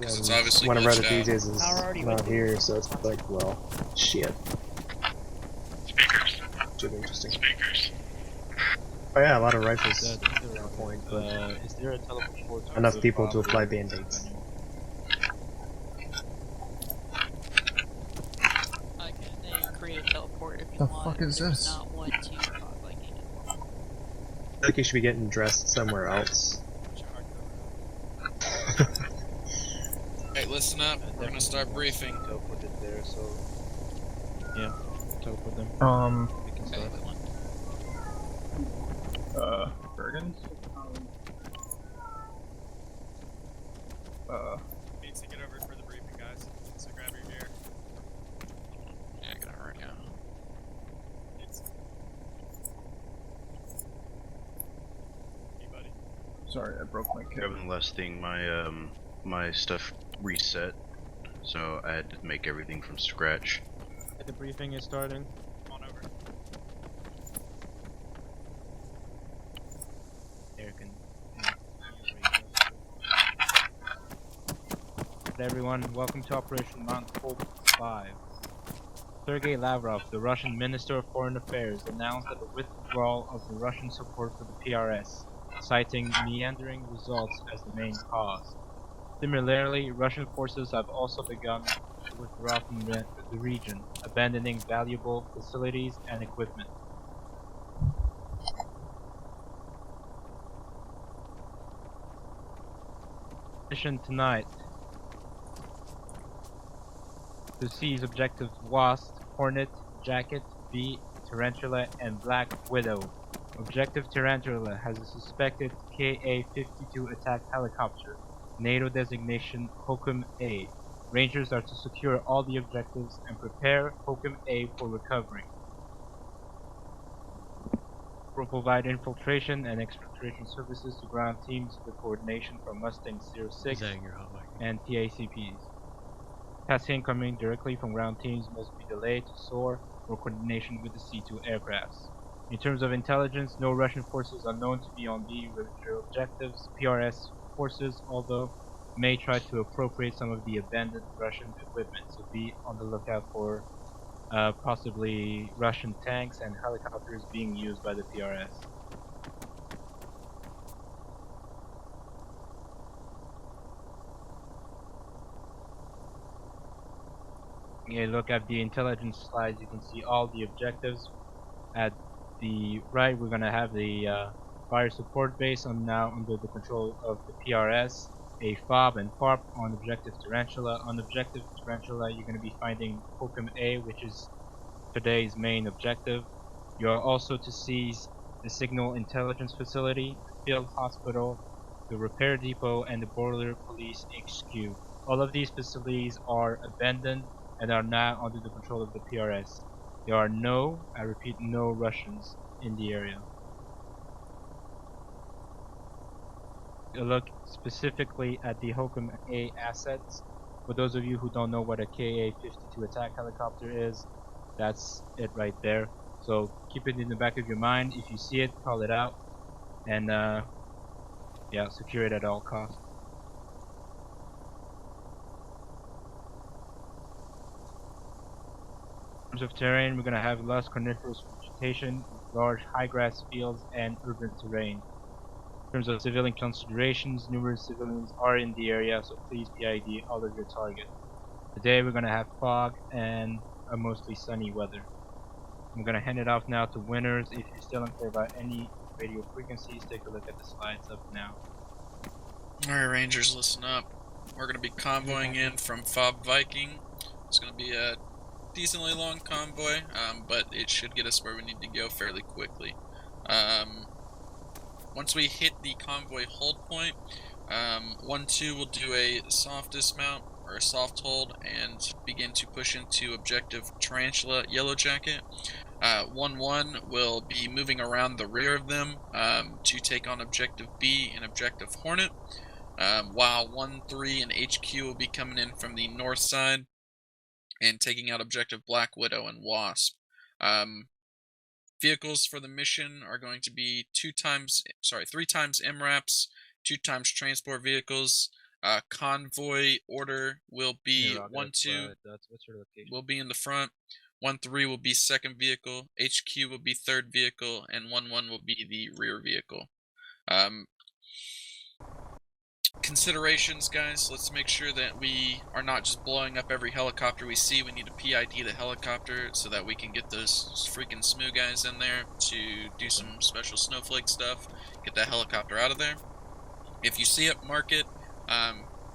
because it's obviously one of our glitched out. enthusiasts is not here, so it's like, well, shit. Speakers. Should be interesting. Speakers. Oh yeah, a lot of rifles. Point, is there a teleport Enough people to apply band-aids. I can create a teleport if you The want. fuck is There's this? not one to Viking. I feel like you should be getting dressed somewhere else. Hey, listen up. We're gonna start briefing. Teleported there, so yeah, teleport them. We can start. Bergen? Needs to get over for the briefing, guys. So grab your gear. Yeah, get over right now. Hey, buddy. Sorry, I broke my Grabbing the last thing, my stuff reset, so I had to make everything from scratch. The briefing is starting. Come on over. Everyone, welcome to Operation Mount Hope 5. Sergei Lavrov, the Russian Minister of Foreign Affairs, announced that the withdrawal of the Russian support for the PRS, citing meandering results as the main cause. Similarly, Russian forces have also begun to withdraw from the region, abandoning valuable facilities and equipment. Mission tonight: to seize objectives Wasp, Hornet, Jacket, Bee, Tarantula, and Black Widow. Objective Tarantula has a suspected Ka-52 attack helicopter, NATO designation Hokum A. Rangers are to secure all the objectives and prepare Hokum A for recovery. Will provide infiltration and exfiltration services to ground teams with coordination from Mustang 06 and TACPs. Tasking coming directly from ground teams must be delayed to soar or coordination with the C-2 aircrafts. In terms of intelligence, no Russian forces are known to be on the regular objectives. PRS forces, although, may try to appropriate some of the abandoned Russian equipment, so be on the lookout for possibly Russian tanks and helicopters being used by the PRS. You look at the intelligence slides, you can see all the objectives. At the right, we're going to have the fire support base now under the control of the PRS, a FOB and FARP on objective Tarantula. On objective Tarantula, you're going to be finding Hokum A, which is today's main objective. You are also to seize the Signal Intelligence Facility, the Field Hospital, the Repair Depot, and the Border Police HQ. All of these facilities are abandoned and are now under the control of the PRS. There are no, I repeat, no Russians in the area. Look specifically at the Hokum A assets. For those of you who don't know what a Ka-52 attack helicopter is, that's it right there. So keep it in the back of your mind. If you see it, call it out, and yeah, secure it at all costs. In terms of terrain, we're going to have lush coniferous vegetation, large high grass fields, and urban terrain. In terms of civilian considerations, numerous civilians are in the area, so please PID all of your targets. Today we're going to have fog and a mostly sunny weather. I'm going to hand it off now to winners. If you're still unclear about any radio frequencies, take a look at the slides up now. Alright, Rangers, listen up. We're going to be convoying in from FOB Viking. It's going to be a decently long convoy, but it should get us where we need to go fairly quickly. Once we hit the convoy hold point, 1-2 will do a soft dismount or a soft hold and begin to push into objective Tarantula Yellow Jacket. 1-1 will be moving around the rear of them to take on objective B and objective Hornet, while 1-3 and HQ will be coming in from the north side and taking out objective Black Widow and Wasp. Vehicles for the mission are going to be 3 times MRAPs, 2 times transport vehicles, Convoy order will be 1-2 That's what's your location? will be in the front. 1-3 will be second vehicle. HQ will be third vehicle, and 1-1 will be the rear vehicle. Considerations, guys. Let's make sure that we are not just blowing up every helicopter we see. We need to PID the helicopter so that we can get those freaking SMU guys in there to do some special snowflake stuff. Get that helicopter out of there. If you see it, mark it.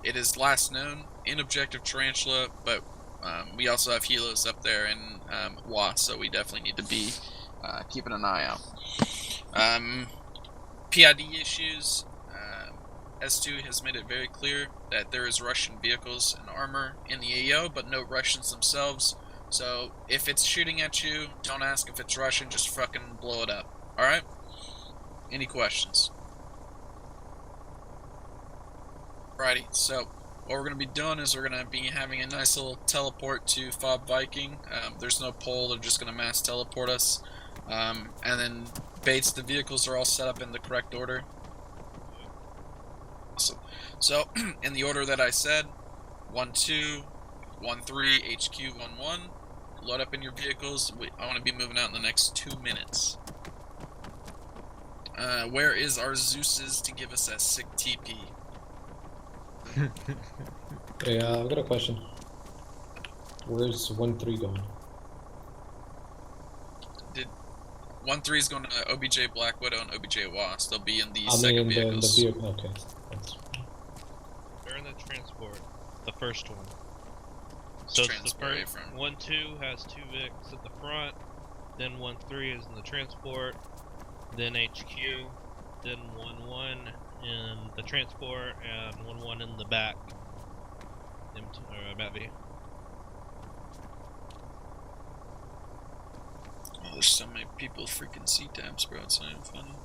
It is last known in Objective Tarantula, but we also have helos up there in WA, so we definitely need to be keeping an eye out. PID issues. S2 has made it very clear that there is Russian vehicles and armor in the AO, but no Russians themselves. So if it's shooting at you, don't ask if it's Russian, just fucking blow it up. Alright? Any questions? Alrighty, so what we're going to be doing is we're going to be having a nice little teleport to Fob Viking. There's no pole, they're just going to mass teleport us. And then Bates, the vehicles are all set up in the correct order. Awesome. So, in the order that I said, 1-2, 1-3, HQ 1-1, load up in your vehicles. I want to be moving out in the next 2 minutes. Where is our Zeus's to give us that sick TP? Hey, I've got a question. Where's 1-3 going? 1-3 is going to OBJ Black Widow and OBJ Wasp. They'll be in the I second mean, vehicles. the vehicle. Okay. Thanks. They're in the transport, the first one. So it's the Transport first from 1-2 has 2 Vics at the front, then 1-3 is in the transport, then HQ, then 1-1 in the transport, and 1-1 in the back. Mavi. Oh, there's so many people with freaking C-tabs, bro. It's not even funny.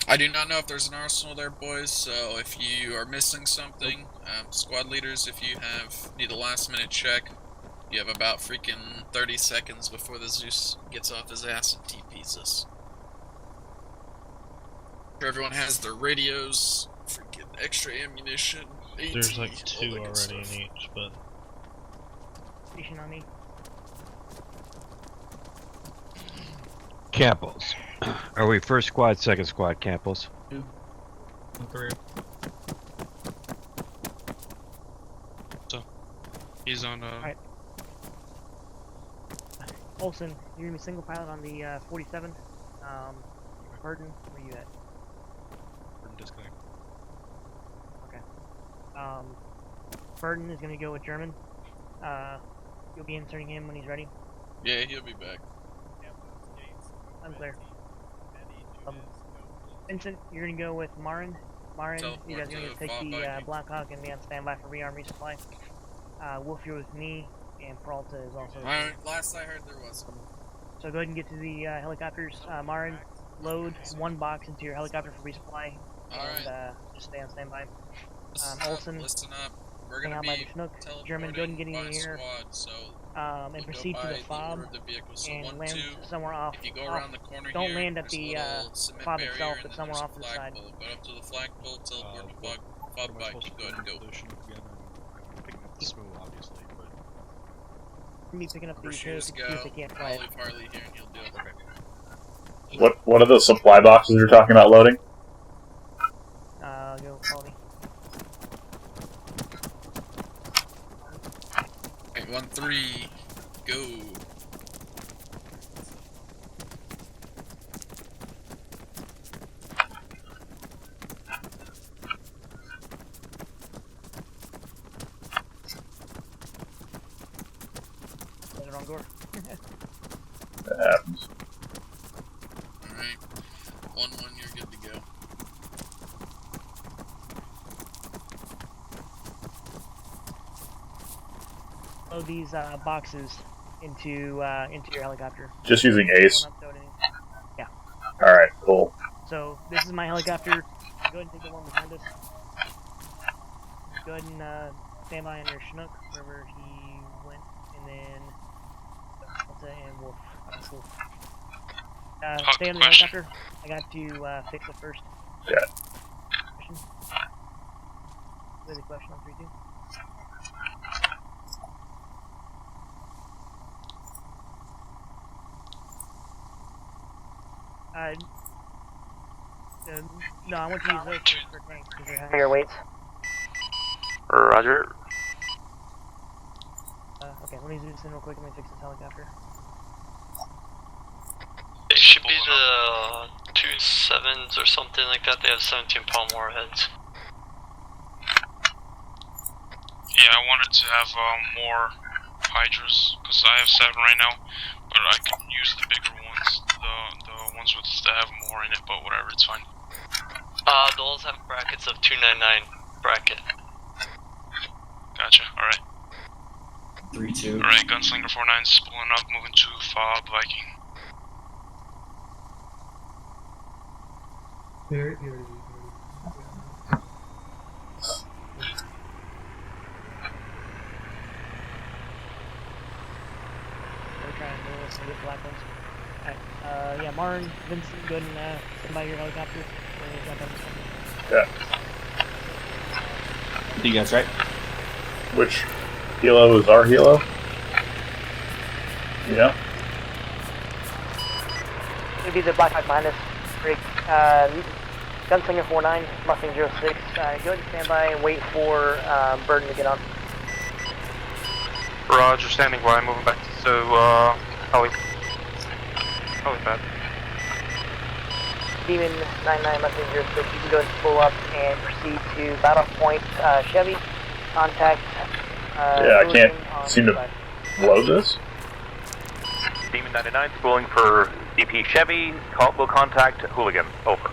I do not know if there's an arsenal there, boys, so if you are missing something, squad leaders, if you need a last minute check, you have about freaking 30 seconds before the Zeus gets off his ass and TPs us. Sure, everyone has their radios, freaking extra ammunition, AT, There's like all 2 that good already stuff. in each, but Station on me. Campos. Are we first squad, second squad, Campos? 3. He's on, Alright. Olsen, you're gonna be single pilot on the 47. Burton, where you at? Disconnect. Okay. Burton is gonna go with German. You'll be inserting him when he's ready. yeah, he'll be back. Unclear. Vincent, you're gonna go with Marin. Marin, you guys are gonna take the Blackhawk and be on standby for rearm resupply. Wolf, you're with me, and Peralta is also with me. Last I heard there was. So go ahead and get to the helicopters. Marin, load 1 box into your helicopter for resupply. And just stay on standby. Olsen, Listen up. We're hang gonna out by be the Chinook. German, go ahead and get in here. And proceed to the fob and land somewhere off. If you go around the corner Don't here, land at there's a the little cement fob barrier, itself, and but then somewhere there's a off to the side. flagpole. Go up to the flagpole, teleport to fob bike, and go ahead and go. I'm picking up the smooth, obviously, but You'll be picking up the Shears K-62 go. if they can't fly I'll it. leave Harley here, and he'll deal with it. What are those supply boxes you're talking about loading? Go follow me. Alright, 1-3, go. There's the wrong door. That happens. Alright, 1-1, you're good to go. Load these boxes into your helicopter. Just using Ace. Don't upload any- Yeah. Alright, cool. So this is my helicopter. Go ahead and take the one behind us. Go ahead and stand by on your Chinook wherever he went, and then Delta and Wolf. Wolf. Stay on the helicopter. I got to fix it first. Yeah. Question? Really question on 3-2. No, I want to use those for tanks because they're higher weights. Roger. Okay, let me zoom this in real quick and let me fix this helicopter. It should be the 2.7s or something like that. They have 17-pound warheads. Yeah, I wanted to have more Hydras, because I have 7 right now, but I could use the bigger ones, the ones with that have more in it, but whatever, it's fine. Those have brackets of 299 bracket. Gotcha, alright. 3-2. Alright, Gunslinger 49's pulling up, moving to Fob Viking. Alright, yeah, Martin, Vincent, go ahead and stand by your helicopter. Yeah. You guys right? Which helo is our helo? You know? It'll be the Black Hawk behind us. Great. Gunslinger 49, Mustang 06. Go ahead and stand by and wait for Burden to get on. Roger, standing by, moving back to helipad. Demon 99 Mustang 06, you can go ahead and pull up and proceed to Battle Point Chevy. Contact. Yeah, I can't seem to load this. Demon 99 spooling for DP Chevy. Will contact Hooligan. Over.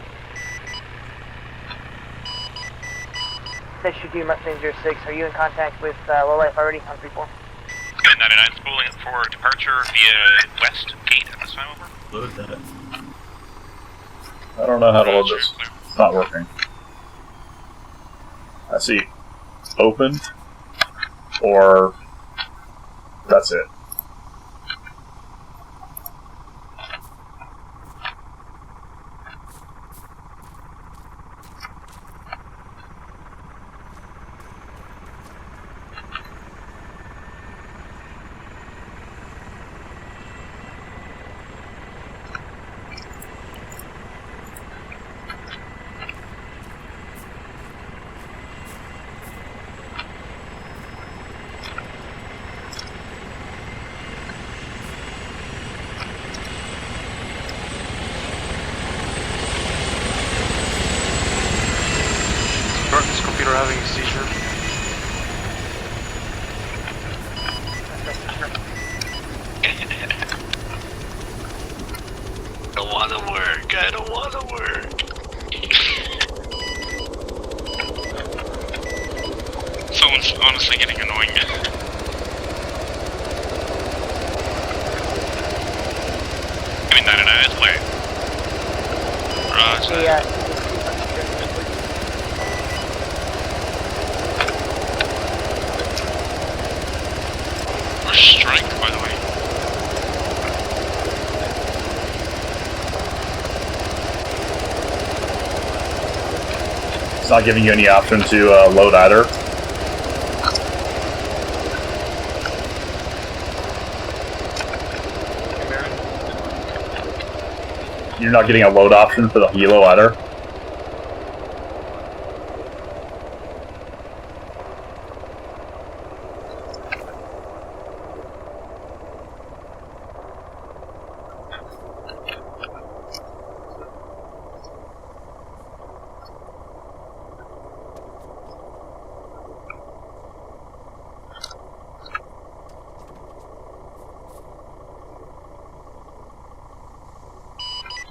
That should do Mustang 06. Are you in contact with Lowlife already on 3-4? 99 spooling for departure via west gate at this time. Over. Load that. I don't know how to load this. It's not working. I see open, or that's it. This computer having a seizure. I don't wanna work, I don't wanna work. Someone's honestly getting annoying. I mean, 99 is clear. Roger. Yeah. Or strike, by the way. It's not giving you any option to load either. You're not getting a load option for the helo either.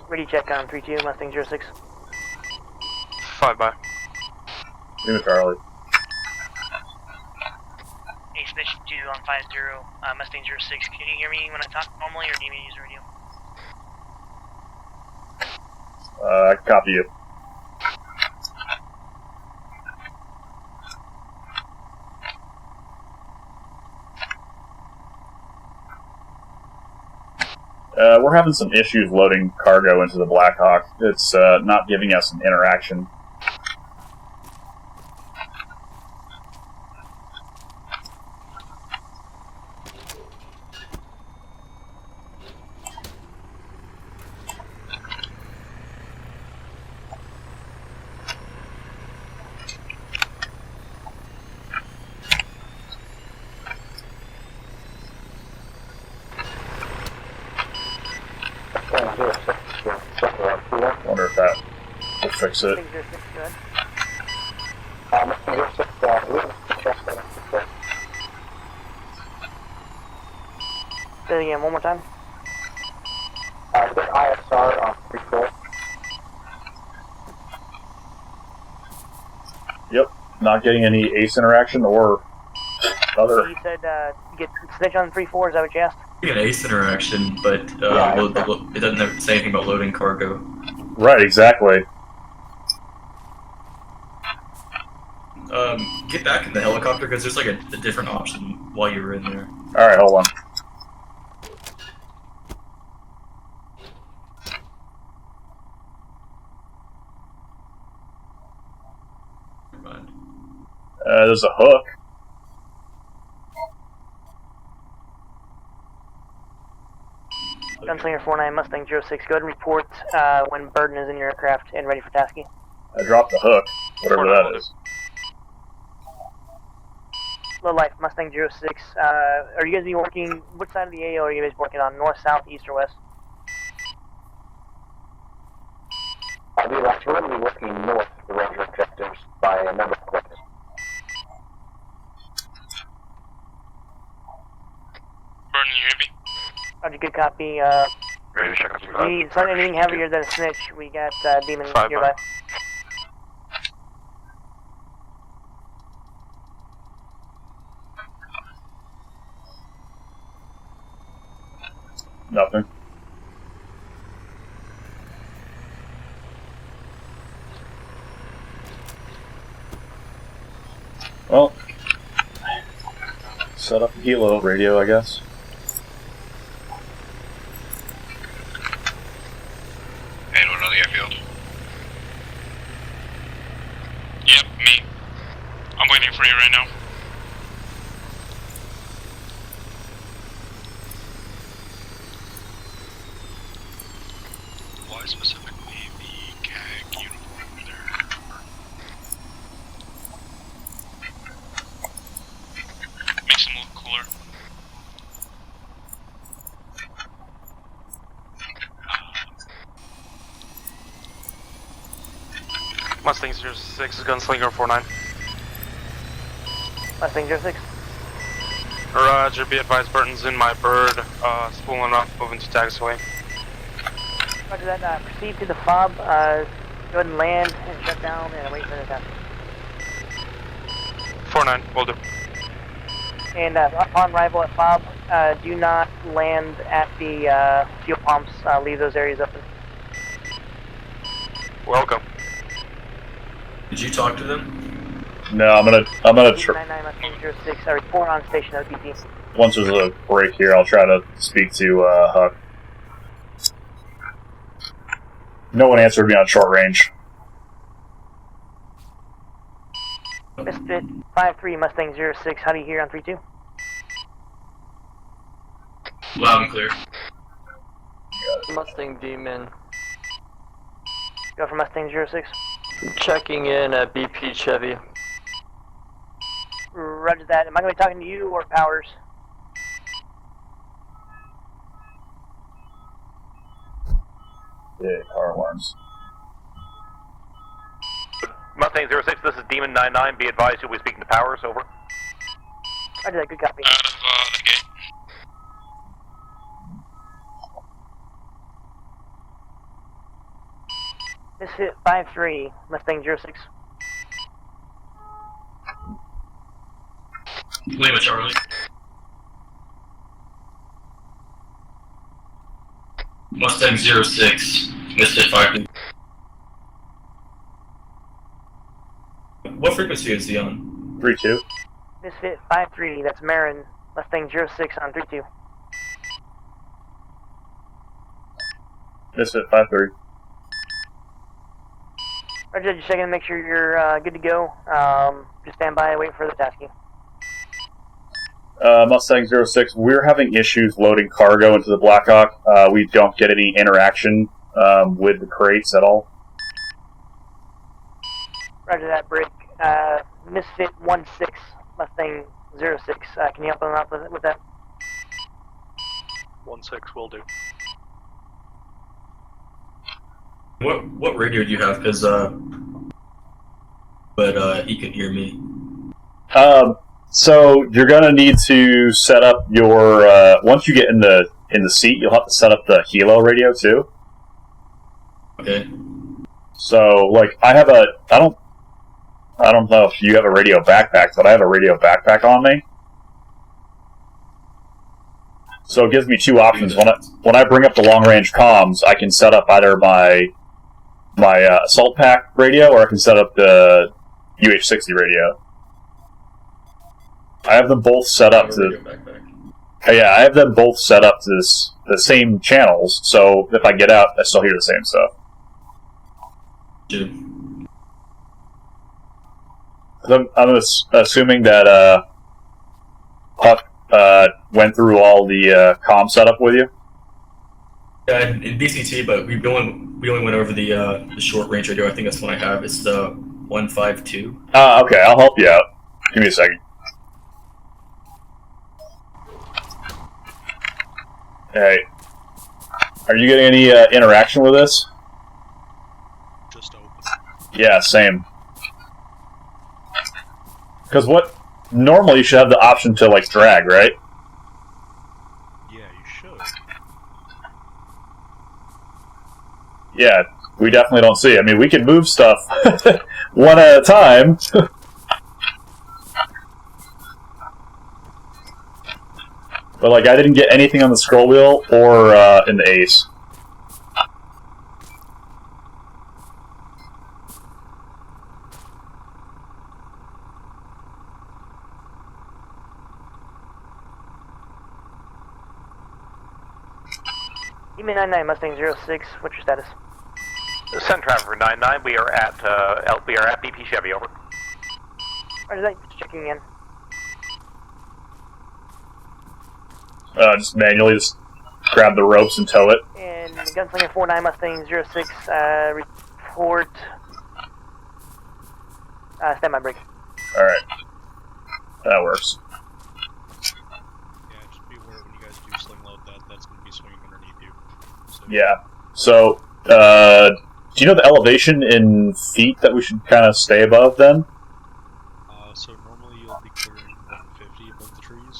Ready check on 3-2, Mustang 06. 5 by. Lima Charlie. Hey, Snitch 2 on 5-0, Mustang 06. Can you hear me when I talk normally, or do you need me to use the radio? I copy you. we're having some issues loading cargo into the Blackhawk. It's not giving us an interaction. Wonder if that will fix it. Say it again, one more time. The ISR on 3-4. Yep, not getting any ace interaction or other. You said get snitch on 3-4, is that what you asked? An ace interaction, but it doesn't say anything about loading cargo. Right, exactly. Get back in the helicopter because there's like a different option while you were in there. Alright, hold on. Never mind. There's a hook. Gunslinger 49 Mustang 06, go ahead and report when Burden is in your aircraft and ready for tasking. I dropped the hook, whatever that is. Low life Mustang 06, are you guys be working, which side of the AO are you guys working on, north, south, east, or west? We're going to be working north of the Ranger objectives by a number of kilometers. Burden, you hear me? Roger, good copy. Ready to check out We need anything heavier than a snitch. We got Demon 5-5. nearby. Nothing. Well, set up a helo radio, I guess. Anyone on the airfield? Yep, me. I'm waiting for you right now. Why specifically the CAG uniform there? Makes them look cooler. Mustang 06 is Gunslinger 49. Mustang 06. Roger, be advised, Burton's in my bird, spooling up, moving to taxiway. Roger that, proceed to the fob, go ahead and land and shut down and wait for the test. 49, will do. And upon arrival at fob, do not land at the fuel pumps, leave those areas open. Welcome. Did you talk to them? No, I'm gonna 99 Mustang 06, I report on station OTP. once there's a break here, I'll try to speak to Huck. No one answered me on short range. Misfit 53 Mustang 06, how do you hear on 3-2? Loud and clear. Mustang Demon. Go for Mustang 06. Checking in at BP Chevy. Roger that. Am I going to be talking to you or Powers? Yeah, car alarms. Mustang 06, this is Demon 99. Be advised, you'll be speaking to Powers. Over. Roger that. Good copy. Out of the gate. Misfit 53 Mustang 06. Lima Charlie. Mustang 06, Misfit 5. What frequency is he on? 3-2. Misfit 53, that's Marin. Mustang 06 on 3-2. Misfit 5-3. Roger, just checking to make sure you're good to go. Just stand by and wait for the tasking. Mustang 06, we're having issues loading cargo into the Blackhawk. We don't get any interaction with the crates at all. Roger that, break. Misfit 16, Mustang 06. Can you help them out with that? 16 will do. What radio do you have? Because but he could hear me. So you're gonna need to set up your once you get in the seat, you'll have to set up the helo radio too. Okay. So like I don't know if you have a radio backpack, but I have a radio backpack on me. So it gives me two options. When I bring up the long range comms, I can set up either my assault pack radio, or I can set up the UH-60 radio. I have them both set up to. Yeah, I have them both set up to the same channels. So if I get out, I still hear the same stuff. I'm assuming that Puck went through all the comm setup with you. Yeah, in BCT, but we only went over the short range radio. I think that's one I have. It's the 152. Okay, I'll help you out. Give me a second. Hey, are you getting any interaction with this? Just open. Yeah, same. Because normally you should have the option to like drag, right? Yeah, you should. Yeah, we definitely don't see. I mean, we can move stuff one at a time. But like, I didn't get anything on the scroll wheel or in the ace. Email 99 Mustang 06. What's your status? Send Traveler 99. We are at BP Chevy. Over. Roger that. Just checking in. Just manually grab the ropes and tow it. And Gunslinger 49 Mustang 06. Report. Stand by break. All right, that works. Yeah, just be aware when you guys do sling load that's going to be swinging underneath you. So. Yeah. So, do you know the elevation in feet that we should kind of stay above then? So normally you'll be clearing 150 above the trees.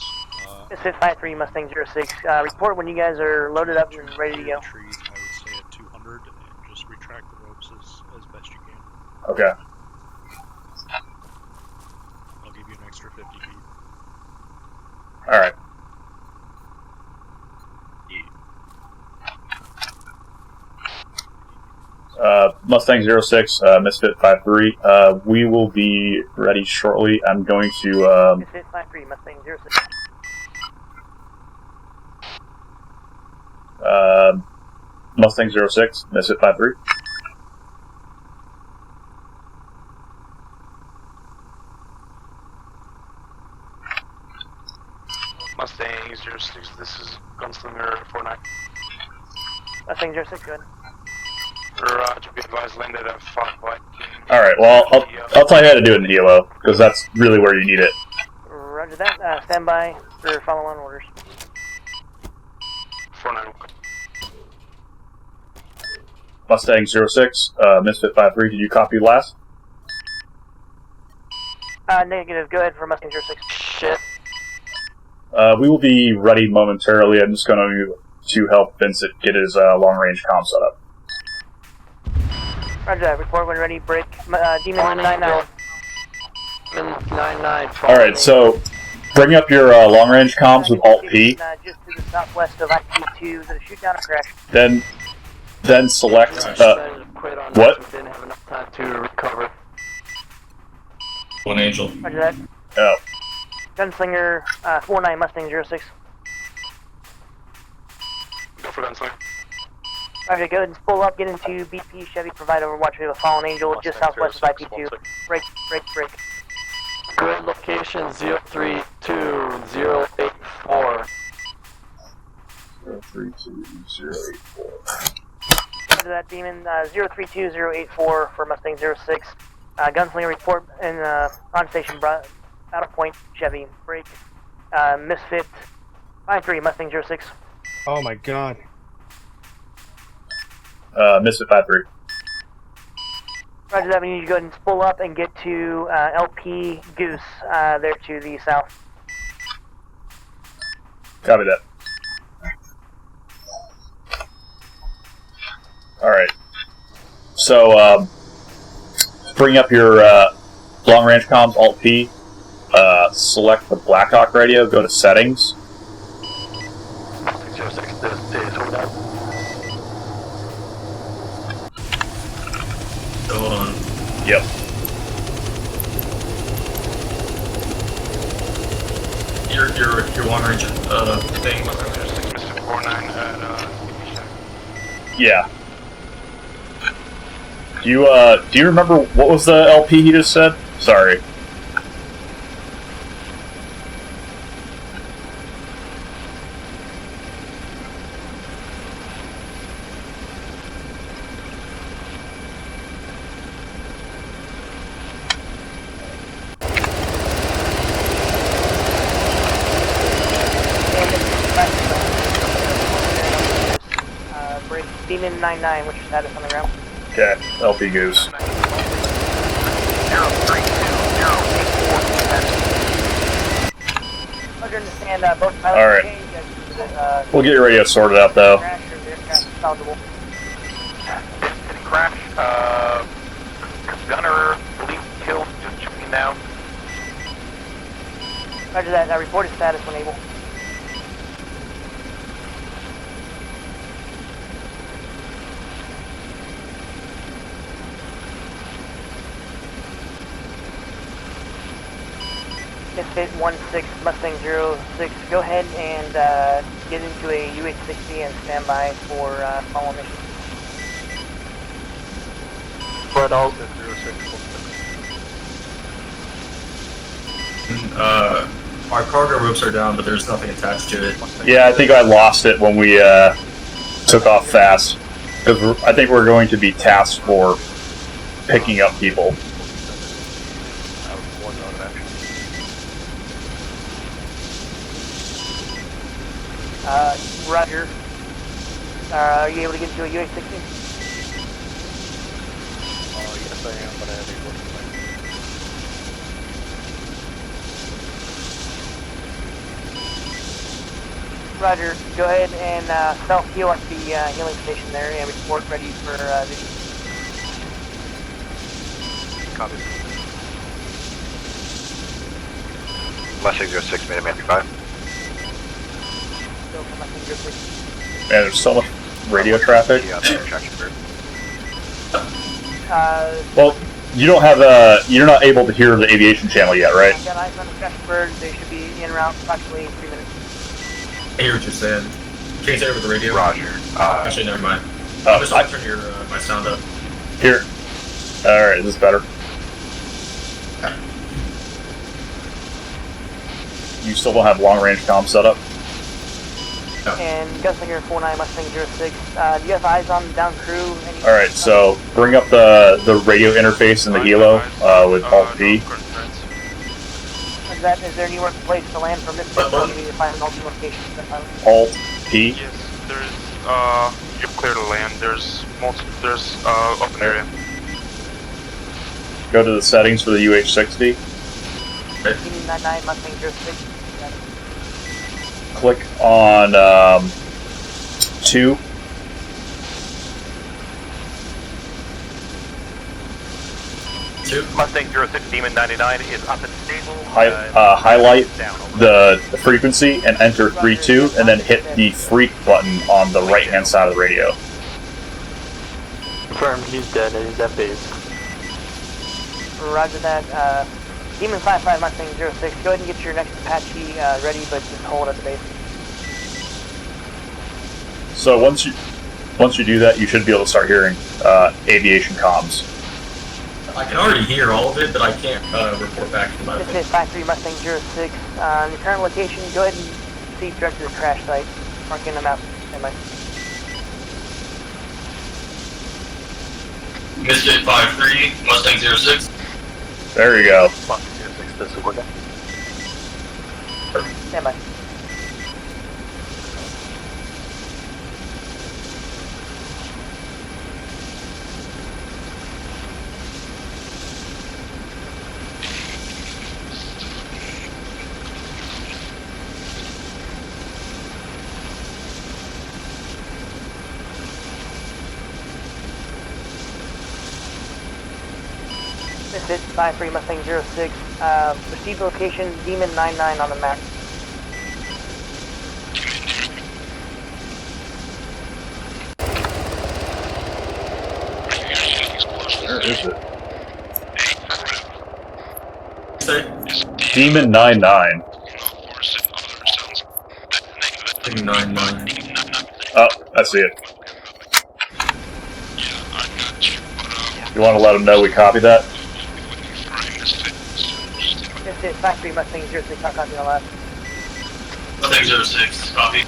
Misfit 53 Mustang 06. Report when you guys are loaded up and ready to go. Trees, I would stay at 200 and just retract the ropes as best you can. Okay. I'll give you an extra 50 feet. All right. Mustang 06, Misfit 53. We will be ready shortly. I'm going to. Misfit 53 Mustang 06. Mustang 06, Misfit 53. Mustang 06. This is Gunslinger 49. Mustang 06, good. Roger, be advised, landed at 5 Viking. Alright, well, I'll tell you how to do it in helo, because that's really where you need it. Roger that. Stand by for follow-on orders. 49. Mustang 06, Misfit 53, did you copy last? Negative. Go ahead for Mustang 06. Shit. We will be ready momentarily. I'm just going to help Vincent get his long-range comm set up. Roger that. Report when ready. Break. Demon 99. 99. Alright, so bring up your long-range comms with Alt-P. Just to the southwest of IP2. Is it a shoot-down or crash? Then select, what? Didn't have enough time to recover. One Angel. Roger that. Oh. Gunslinger 49 Mustang 06. Go for Gunslinger. Roger, go ahead and pull up, get into BP Chevy, provide overwatch with a fallen angel just southwest of IP2. Break. Grid location 032084. 032084. Roger that, Demon. 032084 for Mustang 06. Gunslinger report in on station battle point Chevy. Break. Misfit 5-3 Mustang 06. Oh my god. Misfit 5-3. Roger that, we need you to go ahead and pull up and get to LP Goose, there to the south. Copy that. Alright. So, bring up your long range comms, Alt-P, select the Blackhawk radio, go to settings. 06, this is hold on. Hold on. Yep. Your long range thing. Mr. 49 at Yeah. Do you remember what was the LP he just said? Sorry. Break. Demon 99, what's your status on the ground? Okay, LP Goose. Roger, understand both pilots. Alright. Okay, you guys, We'll get your radio sorted out though. crash or aircraft salvageable. Crash, gunner, police killed, just checking now. Roger that, reported status when able. Misfit 16 Mustang 06, go ahead and get into a UH-60 and stand by for follow mission. But all Our cargo ropes are down, but there's nothing attached to it. Yeah, I think I lost it when we took off fast. Because I think we're going to be tasked for picking up people. Roger. Are you able to get into a UH-60? yes, I am, but I have a working Roger, go ahead and self-heal at the healing station there and report ready for video. Copy. Mustang 06, made a man 5. Still from Mustang 06. Man, there's so much radio traffic. Yeah, the traction bird. Well, you don't have you're not able to hear the aviation channel yet, right? I've got eyes on the traction bird. They should be en route approximately 3 minutes. I hear what you're saying. Change over the radio. Roger. Actually, never mind. I'll just turn your my sound up. Here. Alright, is this better? You still don't have long range comm set up? And Gunslinger 49 Mustang 06. Do you have eyes on down crew? Alright, so bring up the radio interface in the helo with Alt-P. Is there anywhere place to land from this point? You need to find an alternate location for the pilot. Alt-P. Yes, there's you're clear to land. There's open area. Go to the settings for the UH-60. 99 Mustang 06. Click on 2. Mustang 06 Demon 99 is up and stable. Highlight the frequency and enter 32, and then hit the freak button on the right hand side of the radio. Confirmed, he's dead and he's at base. Roger that. Demon 55 Mustang 06, go ahead and get your next Apache ready, but just hold at the base. So once you Once you do that, you should be able to start hearing aviation comms. I can already hear all of it, but I can't report back to my. This is 53 Mustang 06. Your current location, go ahead and proceed direct to the crash site. Marking them out. Standby. Misfit 53, Mustang 06. There you go. Mustang 06, this is working. Standby. This is 53 Mustang 06. Proceed location Demon 99 on the map. Where is it? Demon 99. 99. Oh, I see it. You want to let them know we copy that? This is 53 Mustang 06. I'll copy on last. Mustang 06, copy.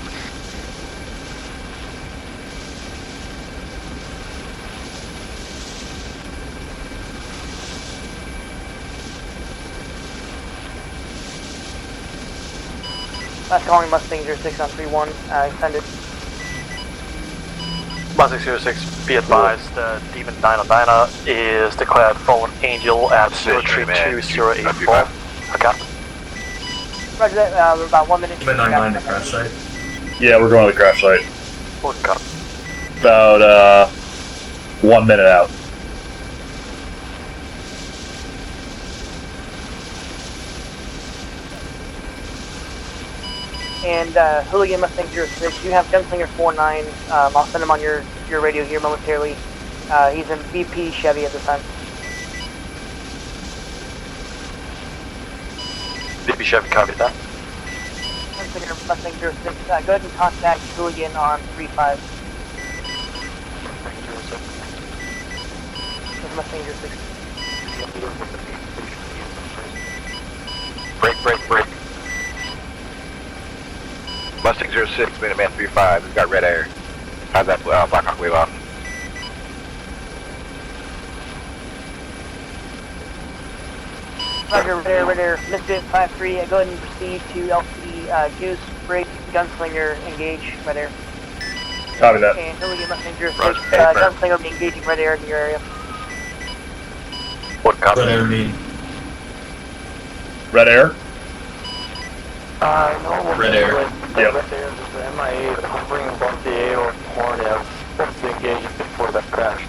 Last calling Mustang 06 on 3-1. Send it. Mustang 06, be advised, Demon 909 is declared fallen angel at 032084. Okay. Roger that, we're about 1 minute. Demon 99 the crash site. Yeah, we're going to the crash site. Okay. About 1 minute out. And Hooligan Mustang 06, you have Gunslinger 49. I'll send him on your radio here momentarily. He's in BP Chevy at this time. BP Chevy, copy that. Gunslinger Mustang 06, go ahead and contact Hooligan on 35. Mustang 06. Break. Mustang 06, Minuteman 35, we've got red air. How's that Black Hawk wave off? Roger, red air, Misfit 53, go ahead and proceed to LC Goose, Break, Gunslinger, engage, red air. Copy that. And Hooligan Mustang 06, Roger, Gunslinger will be engaging red air in your area. What copy? Red air mean? Red air? No. Red air. Yep. Red air is MIA, hovering above the A or horn is supposed to engage before that crash.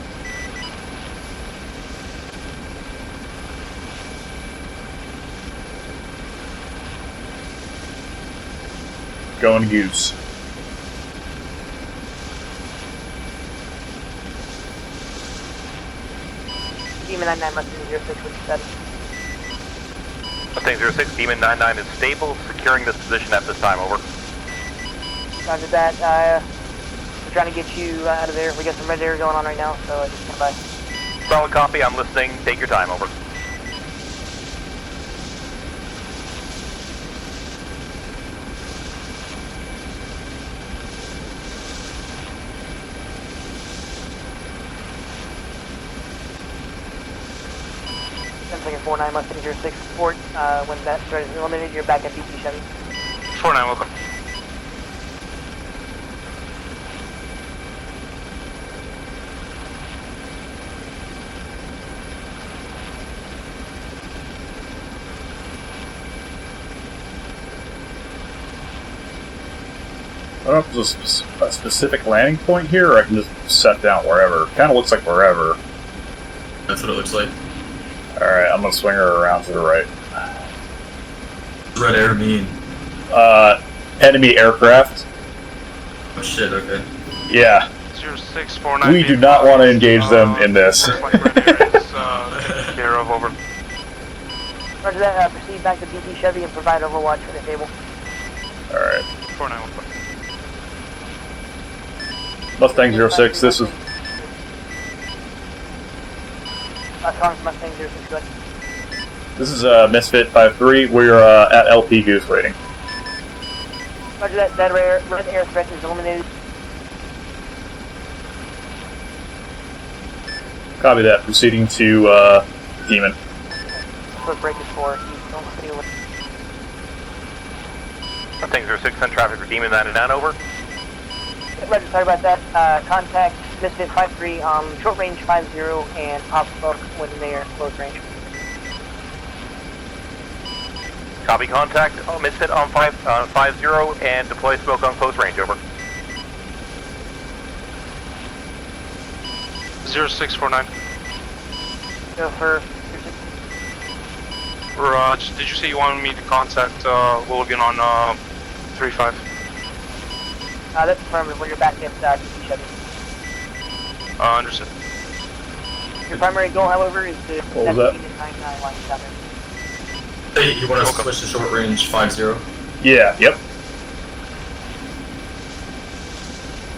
Going Goose. Demon 99 Mustang 06 with status. Mustang 06, Demon 99 is stable, securing this position at this time, over. Roger that, we're trying to get you out of there. We got some red air going on right now, so just stand by. Solid copy, I'm listening, take your time, over. Gunslinger 49 Mustang 06 support, when that threat is eliminated, you're back at BP Chevy. 49, welcome. I don't know if there's a specific landing point here, or I can just set down wherever. Kind of looks like wherever. That's what it looks like. Alright, I'm gonna swing her around to the right. Red air mean? Enemy aircraft. Oh shit, okay. Yeah. 0649. We do not want to engage them in this. Care of, over. Roger that, proceed back to BP Chevy and provide overwatch for the table. Alright. 4915. Mustang 06, this is... Mustang 06, go ahead. This is Misfit 5-3. We're at LP Goose waiting. Roger that. That red air threat is eliminated. Copy that. Proceeding to Demon. Foot break is 4. You don't stay away. Mustang 06, send traffic for Demon 99, over. Roger, sorry about that. Contact Misfit 5-3 on short range 50 and pop smoke when they are close range. Copy contact. Misfit on 50 and deploy smoke on close range, over. 0649. Go for... Raj, did you say you wanted me to contact Logan on 35? That's affirmative when you're back at DC Chevy. Understood. Your primary goal, however, is to... What was that? 99 line down there. Hey, you want us to switch to short range 50? Yeah, yep.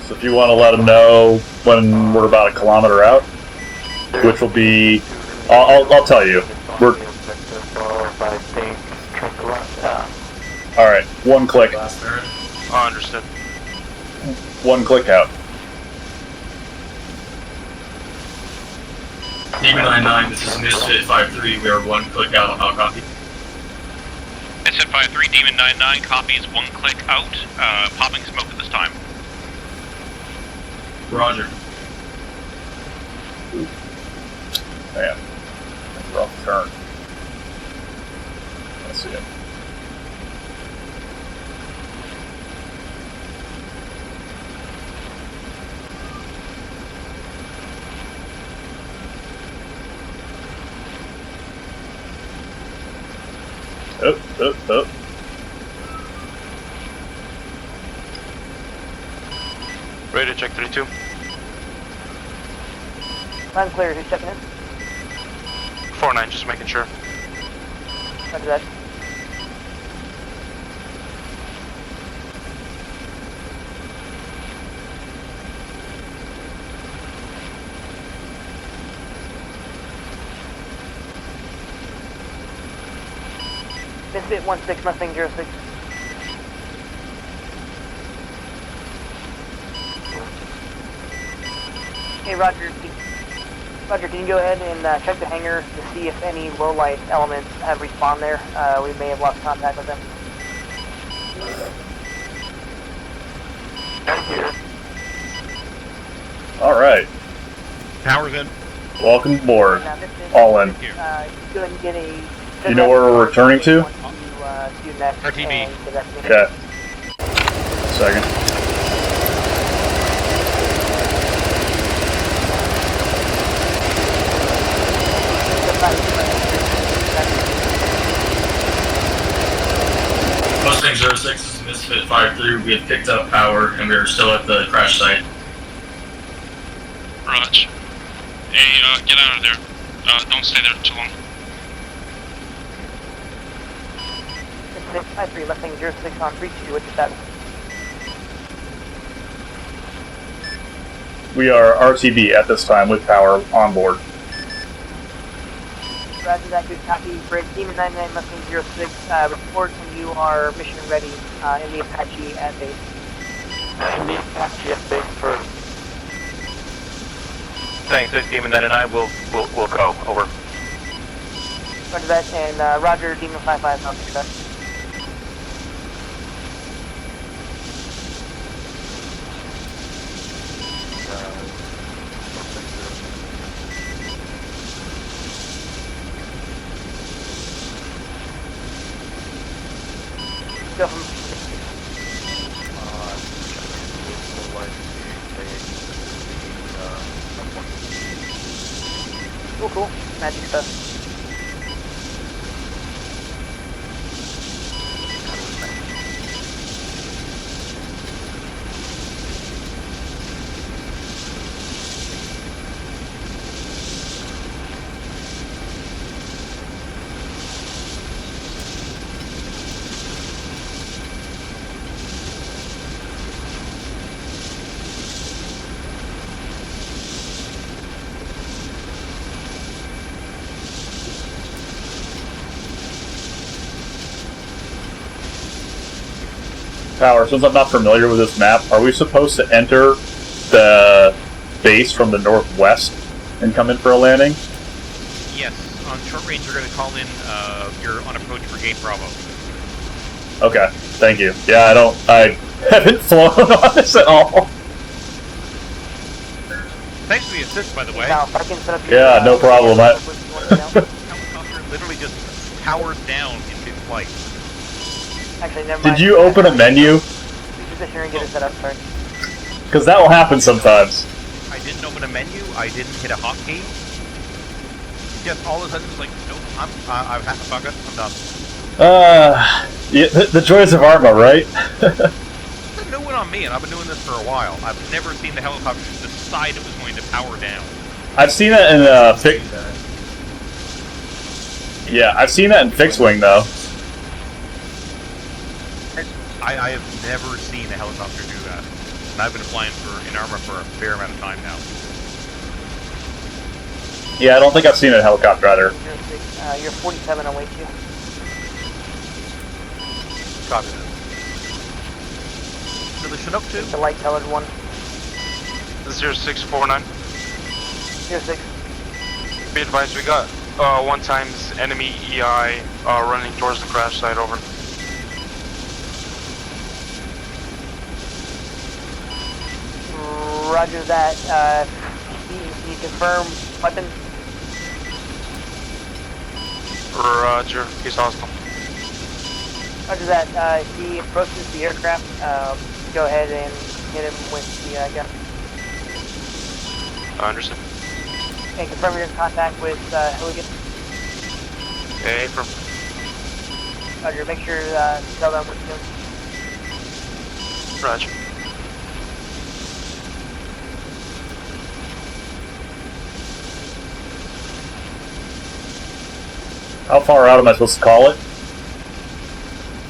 So if you want to let them know when we're about a kilometer out, which will be... I'll tell you. We're... Alright, one click. Understood. One click out. Demon 99, this is Misfit 5-3, we are one click out, I'll copy. Misfit 5-3, Demon 99, copies, one click out, popping smoke at this time. Roger. Man, rough turn. Let's see it. Oh. Ready to check 32. Line clear, who's checking in? 49, just making sure. Roger that. Misfit 16, Mustang 06. Hey, Roger. Roger, can you go ahead and check the hangar to see if any low-light elements have respawned there? We may have lost contact with them. Alright. Power's in. Welcome aboard. All in. Go ahead and get a... You know where we're returning to? RTV. Okay. Second. Mustang 06 is Misfit 5-3, we had picked up power and we are still at the crash site. Raj. Hey, get out of there. Don't stay there too long. 653, Mustang 06 on 32, what's your status? We are RTB at this time with power on board. Roger that, good copy. Bridge Demon 99, Mustang 06, report when you are mission ready in the Apache at base. In the Apache at base first. Mustang 6, Demon 99, we'll go, over. Roger that, and Roger, Demon 55, I'll take that. Go from... Cool. Magic stuff. Power, since I'm not familiar with this map, are we supposed to enter the base from the northwest and come in for a landing? Yes, on short range, you're going to call in your on approach for Gate Bravo. Okay, thank you. Yeah, I haven't flown on this at all. Thanks for the assist, by the way. Now, if I can set up Yeah, no problem. Helicopter literally just powers down into flight. Actually, never mind. Did you open a menu? Reposition and get it set up, sorry. Because that will happen sometimes. I didn't open a menu. I didn't hit a hotkey. Just all of a sudden, it's like, nope, I've had to fuck it. I'm done. Yeah, the joys of Arma, right? No one on me, and I've been doing this for a while. I've never seen the helicopter decide it was going to power down. I've seen it in Yeah, I've seen that in fixed wing though. I have never seen a helicopter do that. And I've been flying in Arma for a fair amount of time now. Yeah, I don't think I've seen a helicopter either. You're 47 awaits you. Copy that. To the Chinook 2? The light colored one. 0649. 06. Be advised, we got 1 times enemy EI running towards the crash site, over. Roger that. Can you confirm weapon? Roger, he's hostile. Roger that. He approaches the aircraft. Go ahead and hit him with the gun. Understood. And confirm your contact with Hooligan. Okay, from. Roger, make sure tell them what you're doing. Roger. How far out am I supposed to call it?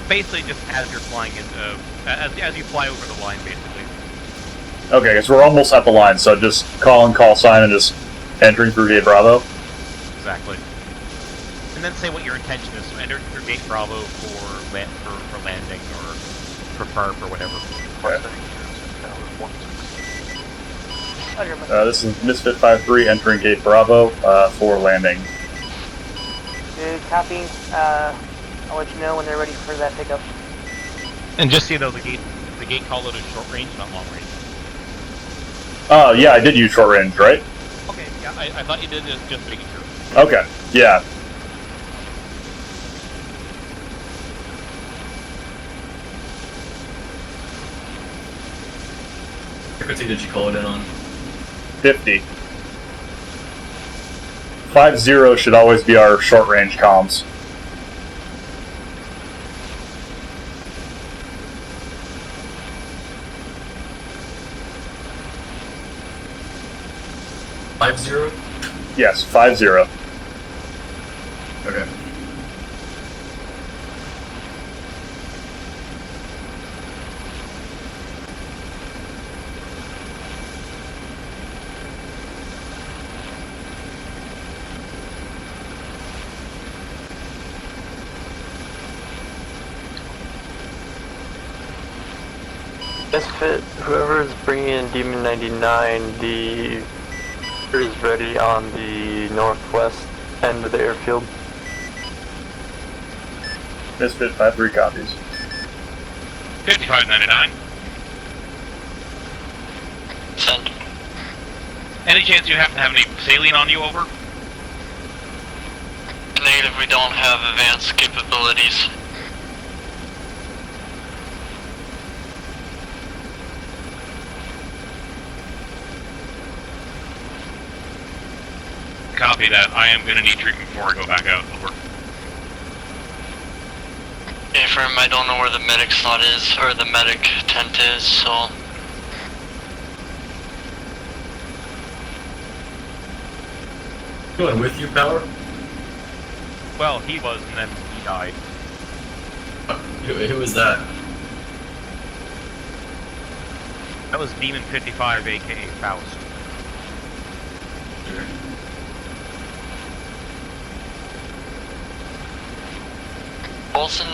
Basically, just as you're flying into, as you fly over the line, basically. Okay, because we're almost at the line, so just call sign and just entering through Gate Bravo. Exactly. And then say what your intention is. So enter through Gate Bravo for landing or for FARP or whatever. Okay. This is Misfit 5-3 entering Gate Bravo for landing. Good copy. I'll let you know when they're ready for that pickup. And just so you know, the gate call out is short range, not long range. Oh, yeah, I did use short range, right? Okay, yeah, I thought you did, just making sure. Okay, yeah. What frequency did you call it in on? 50. 50 should always be our short range comms. Yes, 50. Okay. Misfit, whoever's bringing in Demon 99, the is ready on the northwest end of the airfield. Misfit 5-3 copies. 5599. Send. Any chance you happen to have any saline on you, over? Negative, we don't have advanced capabilities. Copy that. I am going to need treatment before I go back out. Over. Affirm, I don't know where the medic slot is, or the medic tent is, so... Going with you, Power? Well, he was, and then he died. Who was that? That was Demon 55, aka Faust. Sure. Olsen?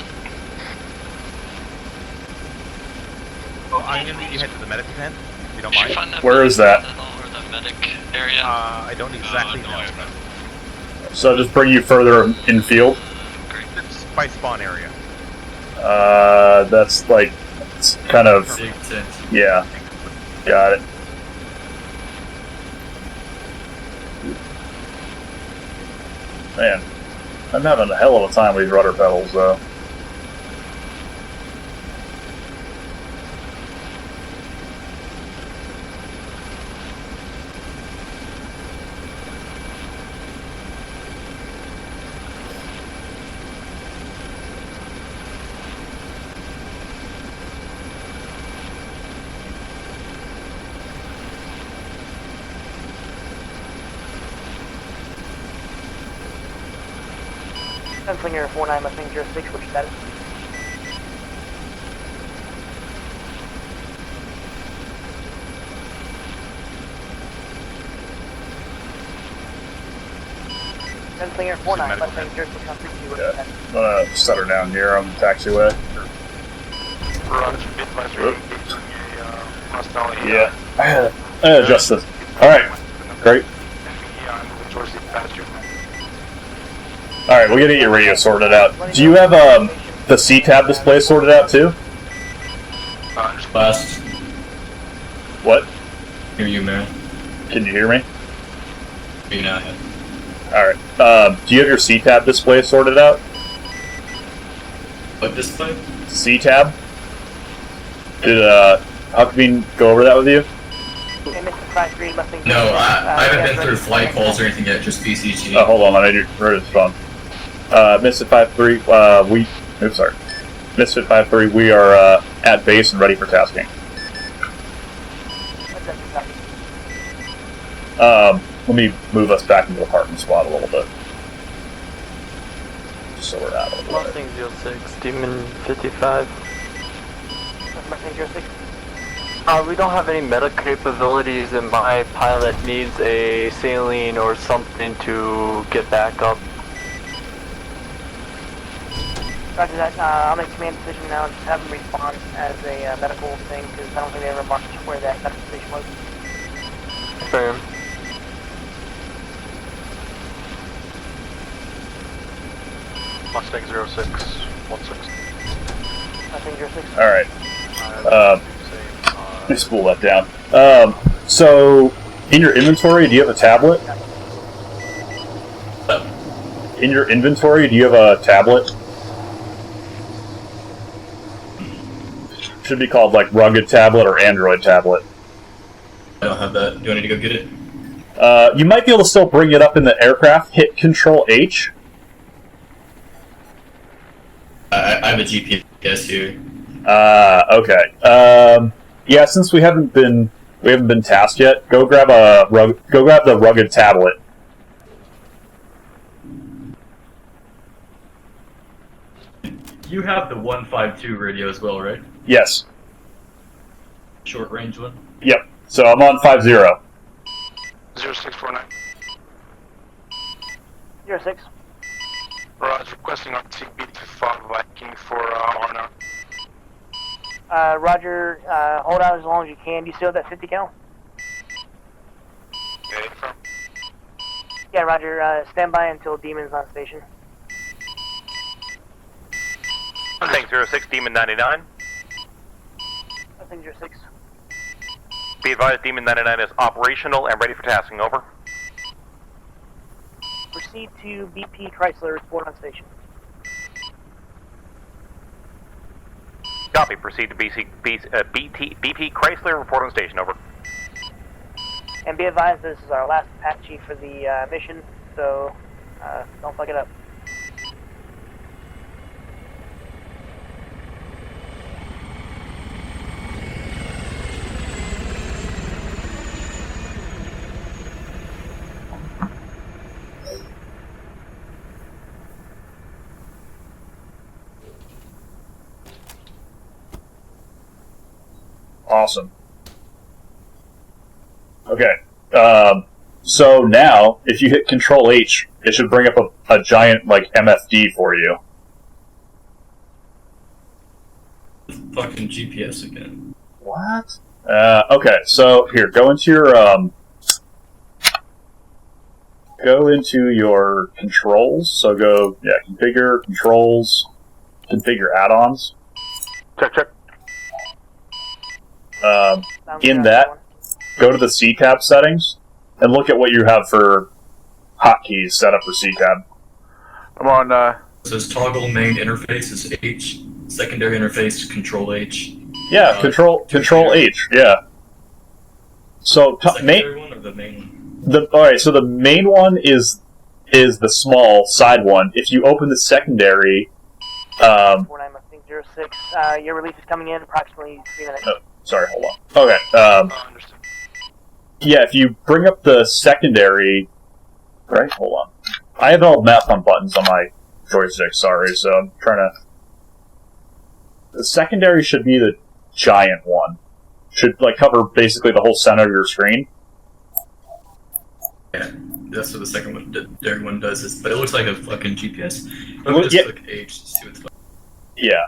I'm gonna need you to head to the medical tent, if you don't Did you mind. find that Where is that? Or the medic area? I don't exactly know. So just bring you further infield. It's by spawn area. That's like, it's kind of, yeah. Got it. Man, I'm having a hell of a time with these rudder pedals, though. Gunslinger 49 Mustang 06, which status? Gunslinger 49 Mustang 06 on 3Q, which status? I'm gonna set her down here on the taxiway. Yeah. I had to adjust this. Alright. Great. Alright, we'll get your radio sorted out. Do you have the C-tab display sorted out too? Last. What? Hear you, man. Can you hear me? Me now. Alright. Do you have your C-tab display sorted out? What display? C-tab? Did Huckbean go over that with you? No, I haven't been through flight calls or anything yet, just BCG. Oh, hold on, I need to write his phone. Misfit 53, oops, sorry. Misfit 53, we are at base and ready for tasking. Let me move us back into the parking spot a little bit. So we're out of the way. Mustang 06, Demon 55. Mustang 06. We don't have any medic capabilities, and my pilot needs a saline or something to get back up. Roger that. I'll make a command decision now and just have them respond as a medical thing, because I don't think they ever marked where that medical station was. Confirm. Mustang 06, 16. Mustang 06. Alright. Let me spool that down. So, in your inventory, do you have a tablet? In your inventory, do you have a tablet? Should be called like rugged tablet or Android tablet. I don't have that. Do I need to go get it? You might be able to still bring it up in the aircraft. Hit Control H. I have a GPS here. Okay. Yeah, since we haven't been tasked yet, go grab the rugged tablet. You have the 152 radio as well, right? Yes. Short range one? Yep. So I'm on 50. 0649. 06. Roger, requesting RTB to follow Viking for Arma. Roger, hold out as long as you can. Do you still have that 50 cal? Okay, from. Yeah, Roger, stand by until Demon's on station. Mustang 06, Demon 99. Mustang 06. Be advised, Demon 99 is operational and ready for tasking, over. Proceed to BP Chrysler, report on station. Copy, proceed to BP Chrysler, report on station, over. And be advised, this is our last Apache for the mission, so don't fuck it up. Awesome. Okay. So now, if you hit Control H, it should bring up a giant, like, MFD for you. Fucking GPS again. What? Okay, so here, go into your controls. So go, configure, controls, configure add-ons. Check. In that, go to the C-tab settings, and look at what you have for hotkeys set up for C-tab. I'm on, It says toggle main interface is H, secondary interface Control H. Yeah, Control H, yeah. So, Secondary one or the main one? Alright, so the main one is the small side one. If you open the secondary... 49 Mustang 06, your release is coming in approximately 3 minutes. Oh, sorry, hold on. Okay, yeah, if you bring up the secondary... Right, hold on. I have all math on buttons on my joystick, sorry, so I'm trying to... The secondary should be the giant one. Should, cover basically the whole center of your screen. Yeah, that's what the secondary one does, but it looks like a fucking GPS. Let me just click H to see what's... Yeah.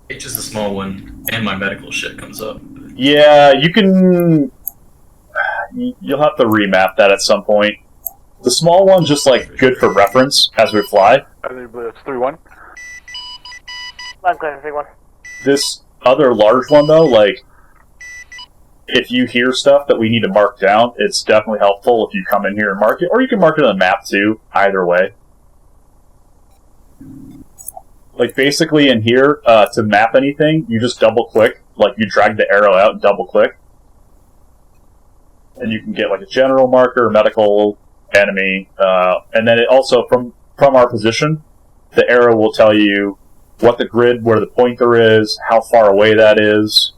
H is the small one, and my medical shit comes up. Yeah, you can... You'll have to remap that at some point. The small one's just, good for reference as we fly. It's 3-1. I'm clear, 3-1. This other large one, though, if you hear stuff that we need to mark down, it's definitely helpful if you come in here and mark it, or you can mark it on the map, too, either way. Basically in here, to map anything, you just double-click, you drag the arrow out and double-click, and you can get, a general marker, medical, enemy, and then it also, from our position, the arrow will tell you what the grid, where the pointer is, how far away that is,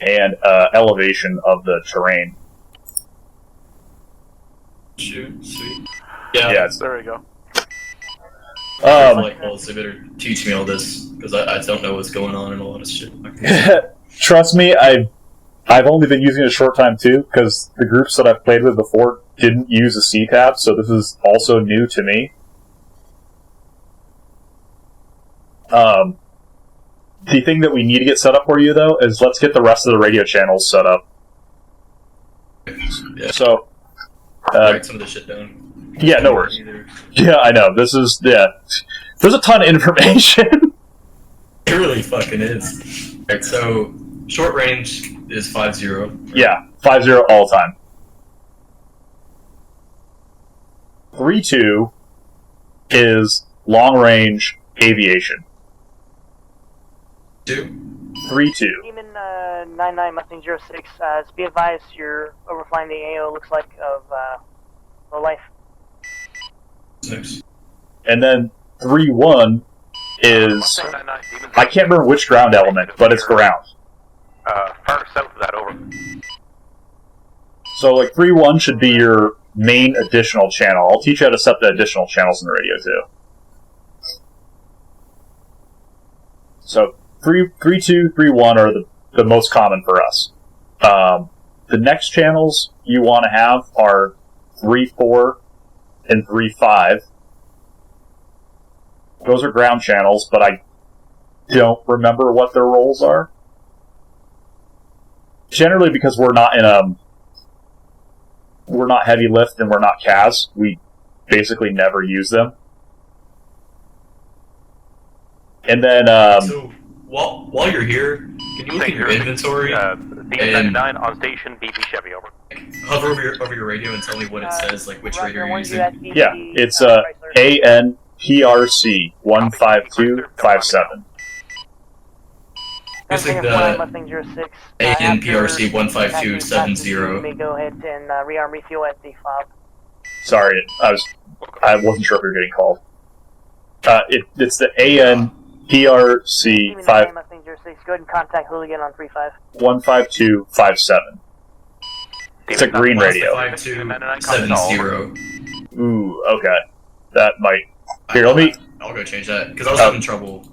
and elevation of the terrain. Shoot, sweet. Yeah, there we go. Well, so they better teach me all this, because I don't know what's going on and a lot of shit. Trust me, I've only been using it a short time too, because the groups that I've played with before didn't use a C-tab, so this is also new to me. The thing that we need to get set up for you, though, is let's get the rest of the radio channels set up. Yeah. So, write some of this shit down. Yeah, no worries. Yeah, I know. This is, there's a ton of information. It really fucking is. Alright, so, short range is 5-0. Right? Yeah, 5-0 all the time. 3-2 is long range aviation. 3-2. Demon 99 Mustang 06, be advised you're overflying the AO, looks like, of low life. 6. And then 3-1 is... I can't remember which ground element, but it's ground. Far south of that, over. So, 3-1 should be your main additional channel. I'll teach you how to set the additional channels in the radio, too. So, 3-2, 3-1 are the most common for us. The next channels you want to have are 3-4 and 3-5. Those are ground channels, but I don't remember what their roles are. Generally, because we're not heavy lift and we're not CAS, we basically never use them. And then, so while you're here, can you look at your inventory DM99 on station, BP Chevy, over. Hover over your radio and tell me what it says, which radio you're using? Yeah, it's ANPRC 15257. Using the ANPRC 15270. You may go ahead and rearm refuel at the fob. Sorry, I wasn't sure if you were getting called. It's the ANPRC 5. Go ahead and contact Hooligan on 35. 15257. It's a green radio. 15270. Ooh, okay. That might... Here, let me... I'll go change that, because I was having trouble.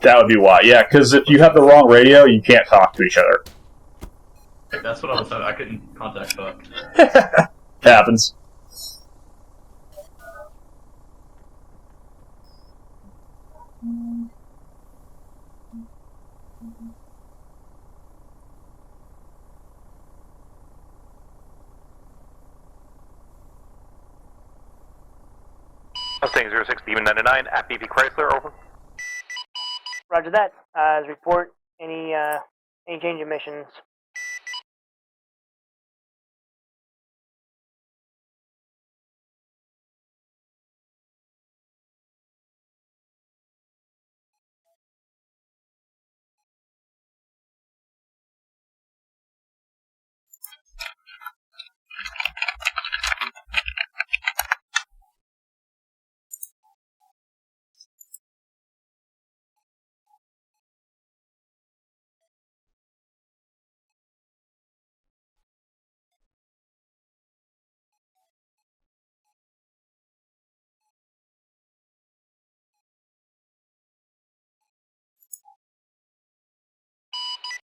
That would be why. Yeah, because if you have the wrong radio, you can't talk to each other. That's what I was having. I couldn't contact Buck. Happens. Mustang 06, Demon 99 at BP Chrysler, over. Roger that. As report, any change in missions?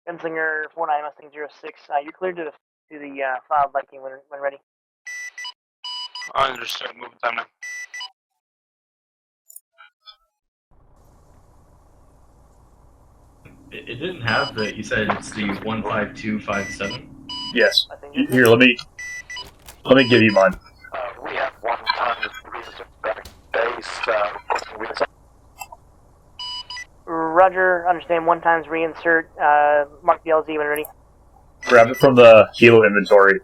Gunslinger 49 Mustang 06, you're cleared to the file Viking when ready. I understand. Moving time now. It didn't have the. You said it's the 15257. Yes. Here, let me give you mine. We have one time base. Roger, understand 1 times reinsert, mark the LZ when ready. Grab it from the helo inventory.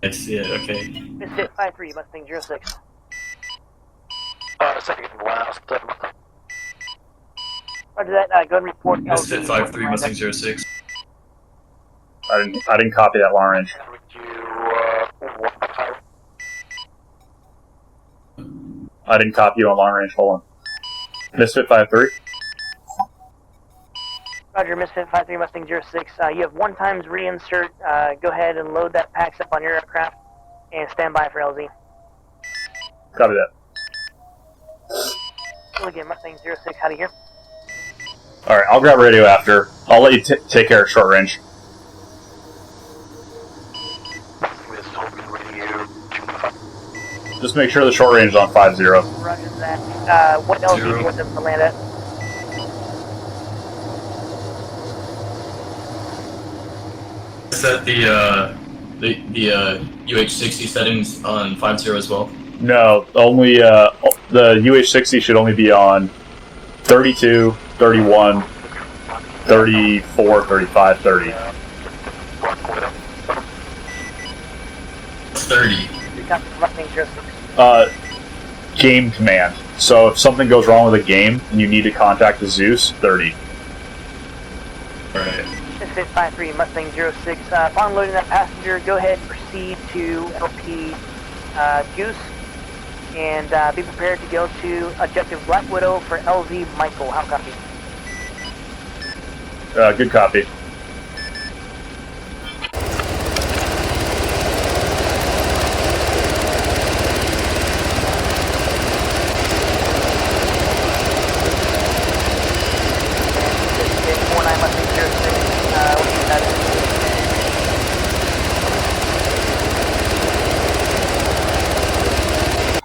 I see it, okay. Misfit 53, Mustang 06. Second last. Roger that, go ahead and report LZ. Misfit 53, Mustang 06. I didn't copy that long range. I didn't copy you on long range. Hold on. Misfit 53. Roger, Misfit 53 Mustang 06. You have 1 times reinsert. Go ahead and load that packs up on your aircraft and stand by for LZ. Copy that. Well, again, Mustang 06, how do you hear? Alright, I'll grab radio after. I'll let you take care of short range. Just make sure the short range is on 50. Roger that. What LZ do you want them to land at? Set the UH-60 settings on 50 as well. No, only the UH-60 should only be on 32, 31, 34, 35, 30. 30. Game command. So if something goes wrong with a game and you need to contact the Zeus, 30. Alright. Misfit 53 Mustang 06. Upon loading that passenger, go ahead and proceed to LP Goose. And be prepared to go to Objective Black Widow for LZ Michael. How copy? Good copy.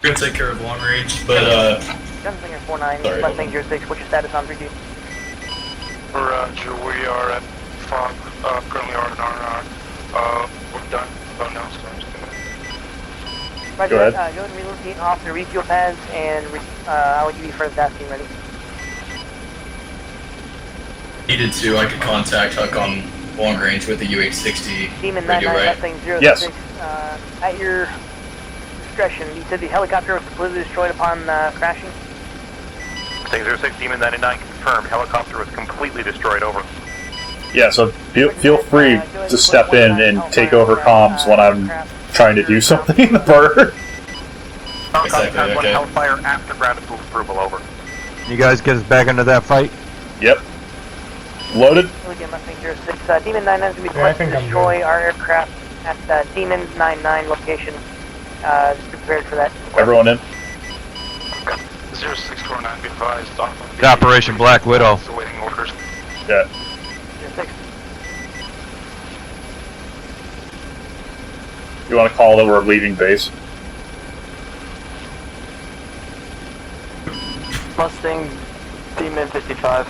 We're gonna take care of long range, but Gunslinger 49 Mustang 06. What's your status on 3G? Roger, we are at fog. Currently R&R. We're done. Oh no, sorry. Roger, go ahead and relocate off the refuel pads, and I'll give you further tasking ready. needed to, I could contact Huck on long range with the UH-60 Demon radio, 99 right? Mustang 06. Yes. At your discretion, you said the helicopter was completely destroyed upon crashing? Mustang 06, Demon 99 confirmed. Helicopter was completely destroyed, over. Yeah, so feel free to step in and take over comms when I'm trying to do something in the bird. Exactly, has one Hellfire after ground approval, over. You guys get us back into that fight? Yep. Loaded? Again, Mustang 06. Demon 99 is going to be requested to destroy our aircraft at Demon 99 location. Just prepared for that. Everyone in? 0649, be advised. Off Operation Black Widow. awaiting orders. Yeah. 06. You want to call that we're leaving base? Mustang Demon 55.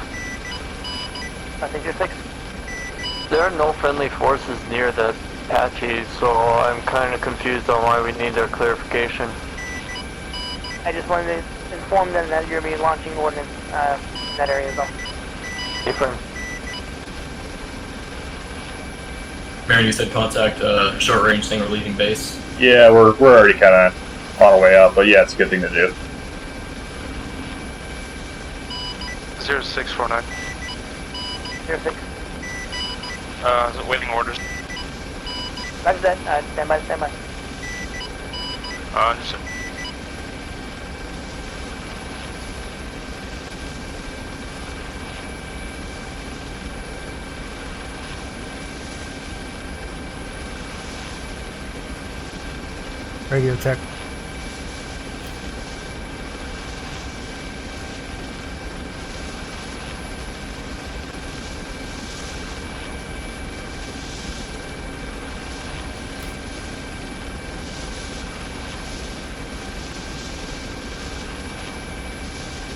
Mustang 06. There are no friendly forces near the Apache, so I'm kind of confused on why we need their clarification. I just wanted to inform them that you're going to be launching ordnance in that area as well. Affirm. Marion, you said contact short range thing or leaving base. Yeah, we're already kind of on our way up, but yeah, it's a good thing to do. 0649. 06. Waiting orders. Roger that. Stand by, stand by. Understood. Radio check.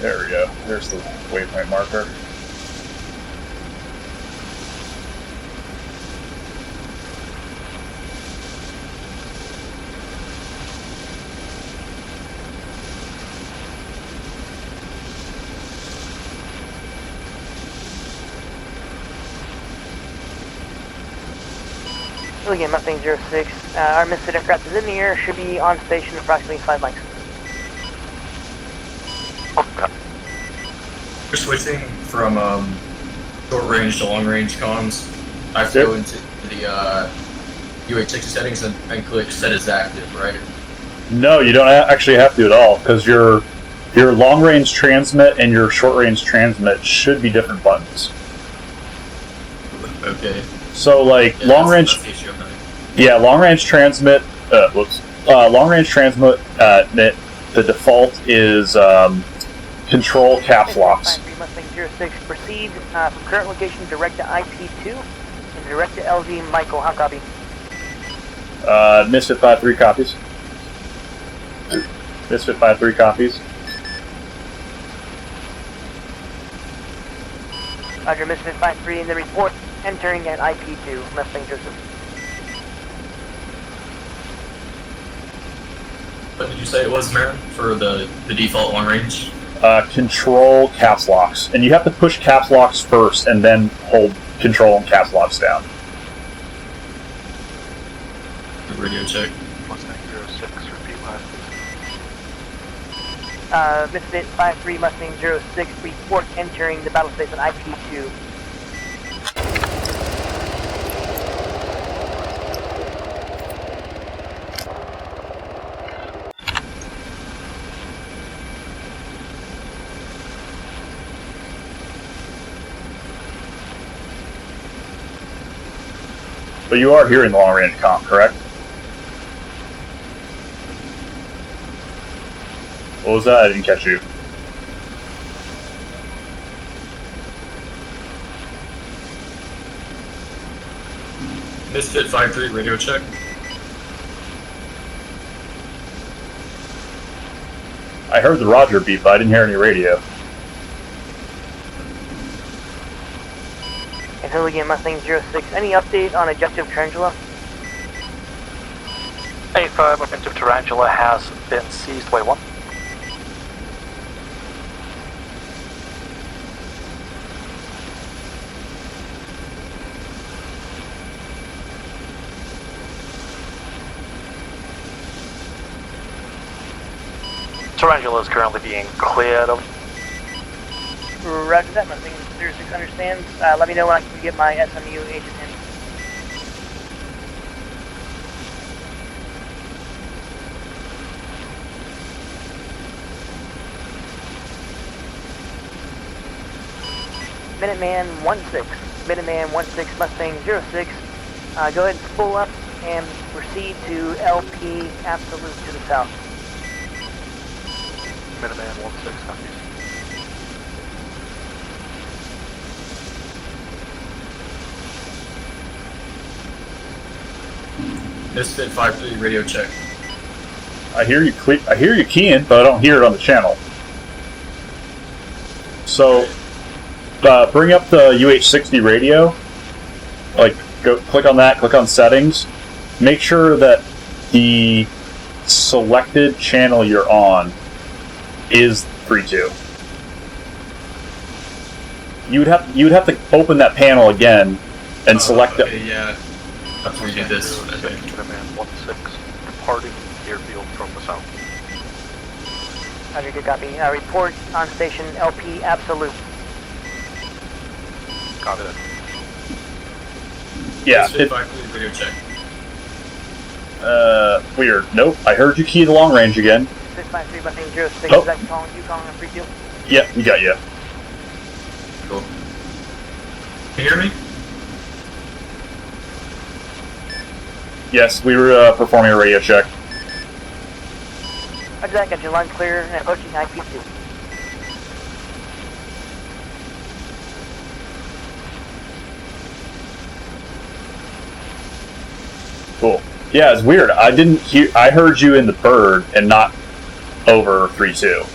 There we go. There's the waypoint marker. Again, Mustang 06. Our misfit aircraft is in the air, should be on station approximately 5 mics. We're switching from short range to long range comms. I have to go into the UH60 settings and click set as active, right? No, you don't actually have to at all, because your long range transmit and your short range transmit should be different buttons. Okay. So like Yeah, long range, that's the issue I'm having. yeah, long range transmit. Long range transmit. The default is control caps locks. Mustang 06, proceed from current location direct to IP2 and direct to LV Michael. How copy? Misfit 53 copies. Misfit 53 copies. Roger, Misfit 53 in the report, entering at IP2, Mustang 06. What did you say it was, Marin, for the default long range? Control caps locks, and you have to push caps locks first, and then hold control and caps locks down. The radio check. Mustang 06, repeat last. Misfit 53 Mustang 06, report entering the battle space on IP2. But you are hearing the long range comm, correct? What was that? I didn't catch you. Misfit 53 radio check. I heard the Roger beep, but I didn't hear any radio. And hello again, Mustang 06. Any update on objective Tarantula? A5, objective Tarantula has been seized. Wait, one. Tarantula is currently being cleared of. Roger that, Mustang 06 understands. Let me know when I can get my SMU agent in. Minuteman 16. Minuteman 16 Mustang 06. Go ahead and pull up and proceed to LP Absolute to the south. Minuteman 16, copies. Misfit 53 radio check. I hear you I hear you keying, but I don't hear it on the channel. So, bring up the UH60 radio. Like, go click on that. Click on settings. Make sure that the selected channel you're on is 3-2. You'd have to open that panel again and select it. Okay, yeah. Let's redo this. Okay. Command 1-6, departing airfield from the south. Roger, good copy. Report on station LP absolute. Copy that. Yeah. Radio check. Weird. Nope. I heard you key the long range again. 653 Mustang 06. Oh. Is that you calling on 3-2? Yeah, we got you. Cool. Can you hear me? Yes, we were performing a radio check. Roger that, got your line clear and approaching IP2. Cool. Yeah, it's weird. I didn't hear. I heard you in the bird and not over 3-2.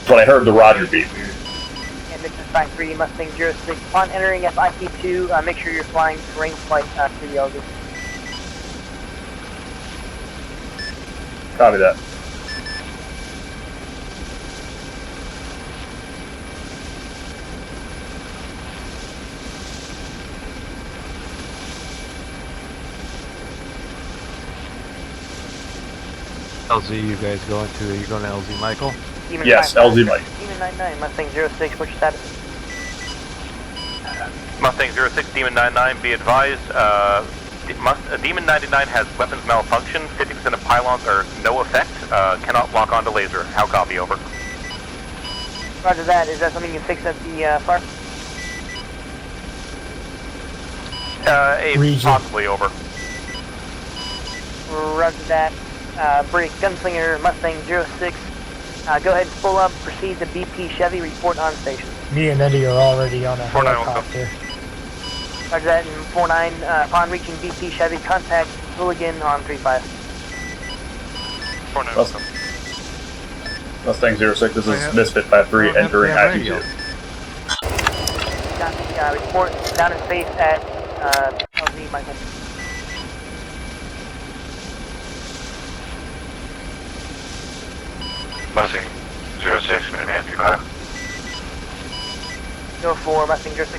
But I heard the Roger beep. And this is 53 Mustang 06. Upon entering IP2, make sure you're flying terrain flight 3 LZ. Copy that. LZ, you guys going to? Are you going to LZ Michael? Demon Yes, 55, LZ Mike. Demon 99, Mustang 06, what's your status? Mustang 06, Demon 99, be advised, Demon 99 has weapons malfunction, 50% of pylons are no effect, cannot lock onto laser. How copy, over? Roger that, is that something you can fix at the FAR? Possibly, over. Roger that. Break Gunslinger Mustang 06. Go ahead and pull up, proceed to BP Chevy, report on station. Me and Eddie are already on a 49 helicopter. Roger that, and 49, upon reaching BP Chevy, contact Hooligan on 35. 49 Mustang 06, this is Misfit 53 entering IP2. Copy, report down in space at LZ Michael. Mustang 06, Minuteman 35. 04 Mustang 06.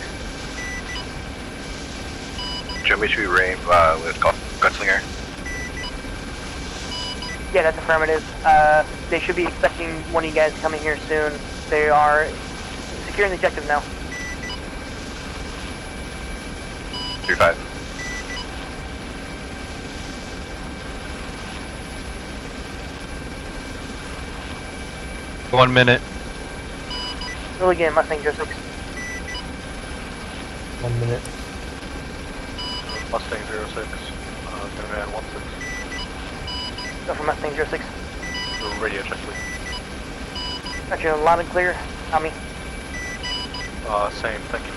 Show me to range with Gunslinger. Yeah, that's affirmative. They should be expecting one of you guys coming here soon. They are securing the objective now. 35. One minute. Hooligan Mustang 06. 1 minute. Mustang 06, Minuteman 16. Go for Mustang 06. Radio check, please. Got you loud and clear. Tommy. Same, thank you.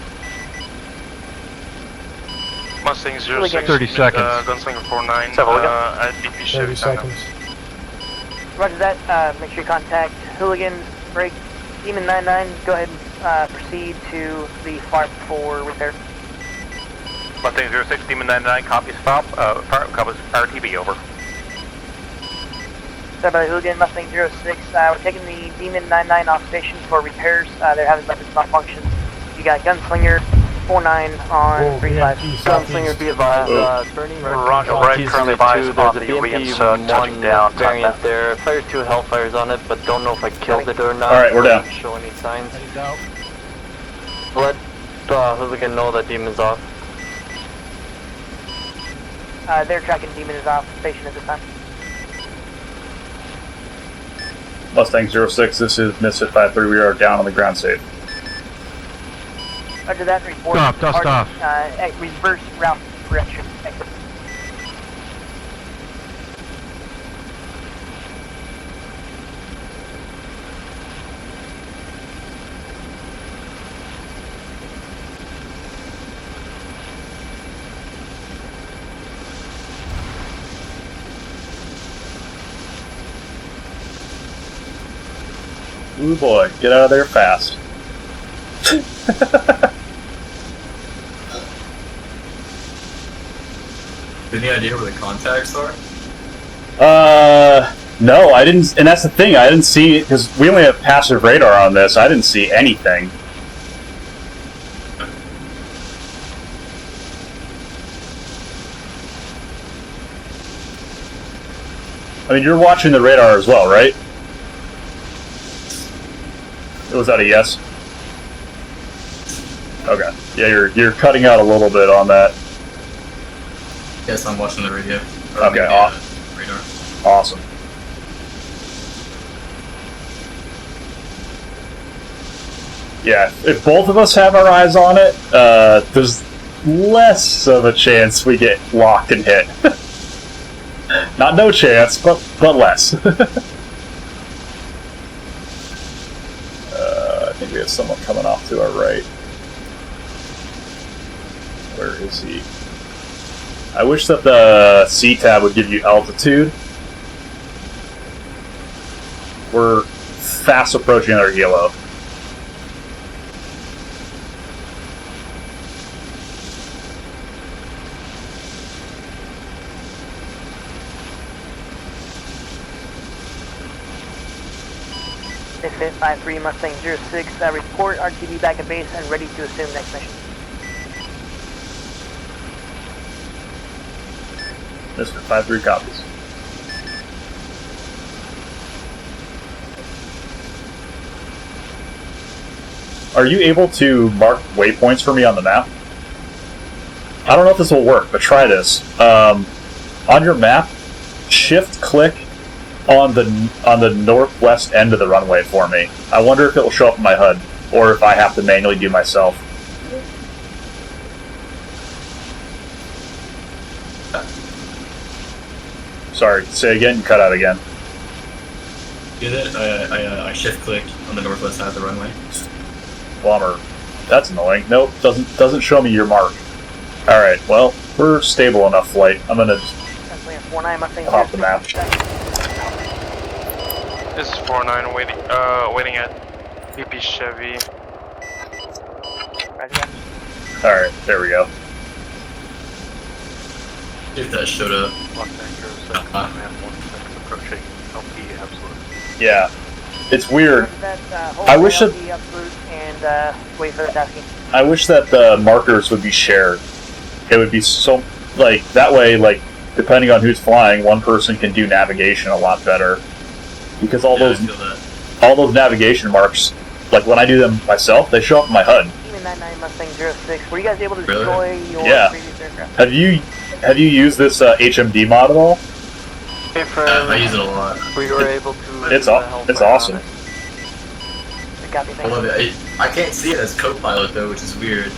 Mustang 06. Hooligan. 30 seconds. Gunslinger 49. Hooligan. At BP 30 Chevy. seconds. Roger that. Make sure you contact Hooligan, break, Demon 99. Go ahead and proceed to the FARP for repair. Mustang 06, Demon 99, copies FARP, copies RTB, over. Sorry about the Hooligan, Mustang 06. We're taking the Demon 99 off station for repairs. They're having weapons malfunction. You got Gunslinger 49 on 35. Gunslinger, be advised, burning Roger, right, currently advised on the Orient's touching down. variant there. Fire 2 Hellfires on it, but don't know if I killed it or not. Alright, we're down. Doesn't show any signs. Let Hooligan know that Demon's off. They're tracking Demon is off station at this time. Mustang 06, this is Misfit 53. We are down on the ground safe. Roger that, report. Stop, dust target, off. At reverse route correction. Exit. Ooh boy, get out of there fast. Any idea where the contacts are? No, I didn't, and that's the thing, I didn't see, because we only have passive radar on this, I didn't see anything. I mean, you're watching the radar as well, right? Was that a yes? Okay. Yeah, you're cutting out a little bit on that. Yes, I'm watching the radio. Okay, Radar. Awesome. Yeah, if both of us have our eyes on it, there's less of a chance we get locked and hit. Not no chance, but less. I think we have someone coming off to our right. Where is he? I wish that the C-tab would give you altitude. We're fast approaching our helo. Misfit 5-3 Mustang 06, report RTB back at base and ready to assume next mission. Misfit 5-3 copies. Are you able to mark waypoints for me on the map? I don't know if this will work, but try this. On your map, shift-click on the northwest end of the runway for me. I wonder if it will show up in my HUD, or if I have to manually do myself. Sorry, say again, you cut out again. Get it? I shift click on the northwest side of the runway. Bummer. That's annoying. Nope, doesn't show me your mark. Alright, well, we're stable enough flight. I'm gonna just hop the map. This is 49 waiting at BP Chevy. Alright, there we go. If that showed up. Approaching LP, absolutely. Yeah. It's weird. I wish that wait for the tasking. I wish that the markers would be shared. It would be so, like, that way, like, depending on who's flying, one person can do navigation a lot better. Because all those navigation marks, like when I do them myself, they show up in my HUD. Demon 99 Mustang 06, were you guys able to destroy your previous aircraft? Have you used this HMD mod at all? Hey friend, I use it a lot. we were able to It's awesome. I love it. I can't see it as co-pilot though, which is weird.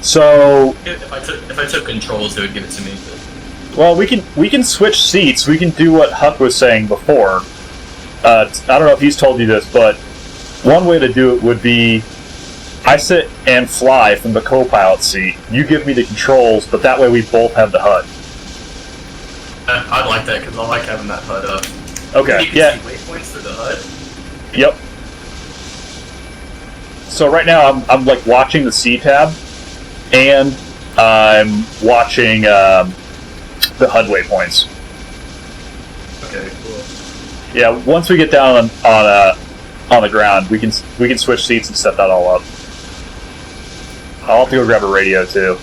So If I took controls, it would give it to me. well, we can switch seats. We can do what Huck was saying before. I don't know if he's told you this, but one way to do it would be I sit and fly from the co-pilot seat. You give me the controls, but that way we both have the HUD. I'd like that because I like having that HUD up. Okay, you can see waypoints through the HUD. Yep. So right now I'm like watching the C tab, and I'm watching the HUD waypoints. Okay, cool. Yeah, once we get down on the ground, we can switch seats and set that all up. I'll have to go grab a radio too.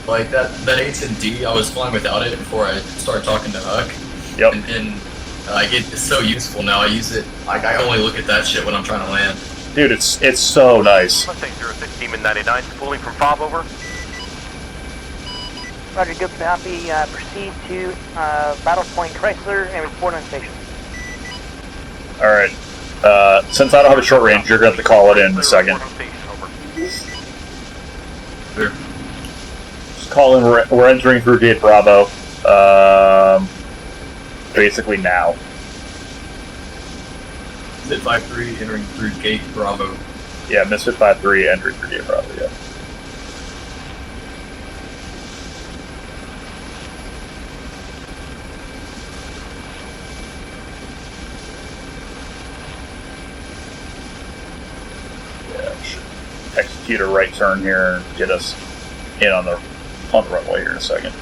Like that H&D, I was flying without it before I started talking to Huck. Yep. And it's so useful now. I use it. Like I only look at that shit when I'm trying to land. Dude, it's so nice. Mustang 06, Demon 99, spooling from FOB, over. Roger, good copy. Proceed to Battle Point Chrysler and report on station. Alright. Since I don't have a short range, you're going to have to call it in a second. Sure. Just call in, we're entering through Gate Bravo. Basically now. Misfit 5-3 entering through Gate Bravo. Yeah, Misfit 5-3 entering through Gate Bravo, yeah. Execute a right turn here and get us in on the runway here in a second.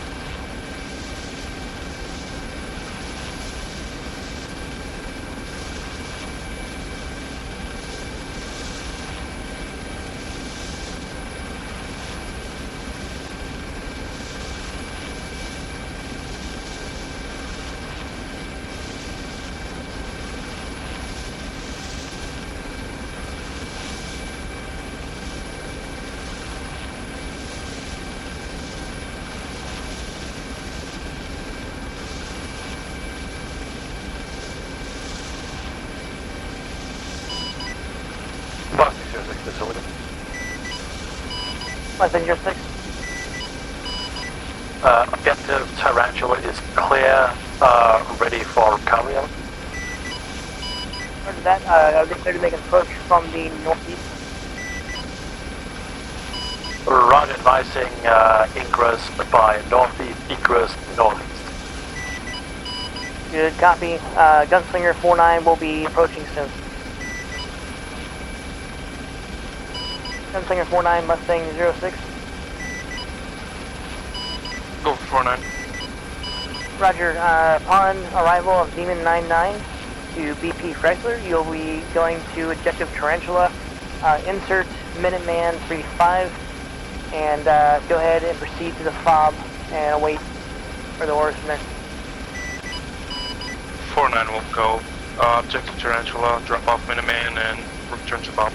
Mustang 06. Objective Tarantula is clear, ready for recovery. Roger that. I'll get clear to make an approach from the northeast. Roger, advising ingress by northeast, egress northeast. Good copy. Gunslinger 49 will be approaching soon. Gunslinger 49, Mustang 06. Go for 49. Roger. Upon arrival of Demon 99 to BP Chrysler, you'll be going to Objective Tarantula. Insert Minuteman 35 and go ahead and proceed to the fob and await for the orders from there. 49 will go. Objective Tarantula, drop off Minuteman, and return to Bob.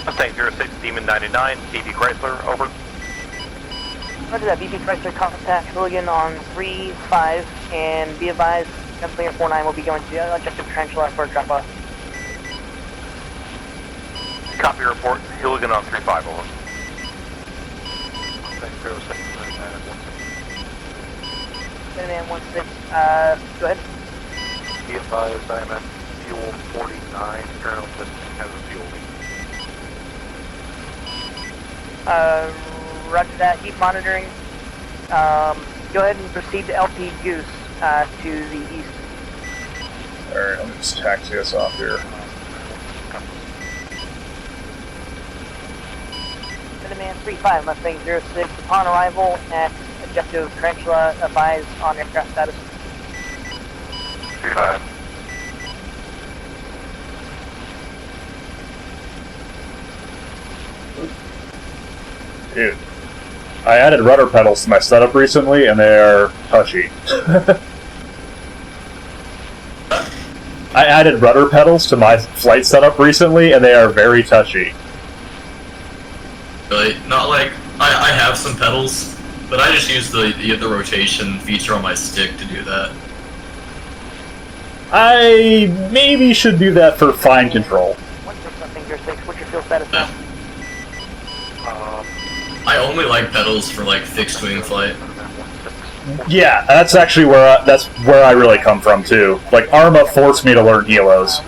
Mustang 06, Demon 99, BP Chrysler, over. Roger that. BP Chrysler contact Hooligan on 3-5 and be advised Gunslinger 49 will be going to Objective Tarantula for a drop off. Copy report, Hooligan on 3-5, over. Mustang 06, Minuteman 16, go ahead. Be advised, I am at fuel 49, Colonel Piston has a fuel leak. Roger that. Keep monitoring. Go ahead and proceed to LP Goose to the east. Alright, let me just taxi us off here. Minuteman 35, Mustang 06. Upon arrival at Objective Tarantula, advise on aircraft status. 35. Dude, I added rudder pedals to my setup recently, and they are touchy. I added rudder pedals to my flight setup recently, and they are very touchy. Really? Not like I have some pedals, but I just use the rotation feature on my stick to do that. I maybe should do that for fine control. Mustang 06, what's your fuel status now? I only like pedals for like fixed wing flight. Yeah, that's actually where I really come from too. Like Arma forced me to learn helos.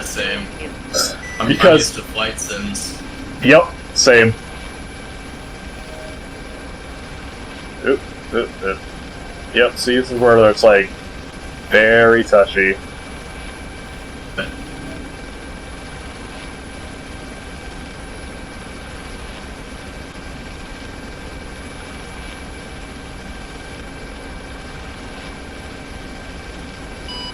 Same. I'm Because used to flight sims. Yep, same. Oop, oop, oop. Yep, see, this is where it's like very touchy.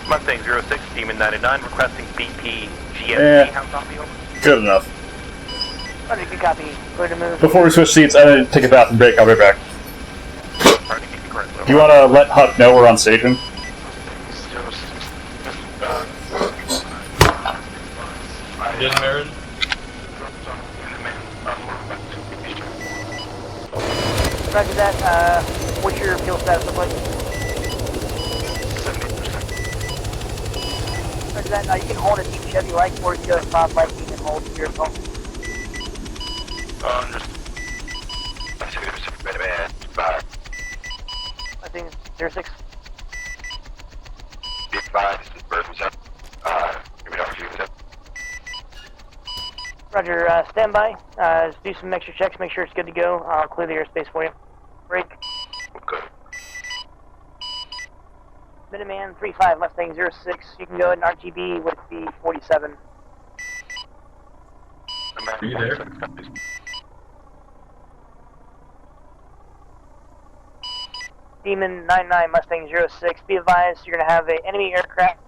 Mustang 06, Demon 99, requesting BP GMC. How copy, over? Good enough. Roger, good copy. Clear to move. Before we switch seats, I'm gonna take a bath and break. I'll be right back. Do you want to let Huck know we're on station? Good, Marin? Roger that. What's your fuel status look like? Roger that. You can hold a deep Chevy like or you go to Bob like you can hold your phone. I think 06. Roger, stand by. Just do some extra checks, make sure it's good to go. I'll clear the airspace for you. Break. Good. Minuteman 35, Mustang 06. You can go ahead and RTB with the 47. Are you there? Demon 99, Mustang 06. Be advised, you're going to have an enemy aircraft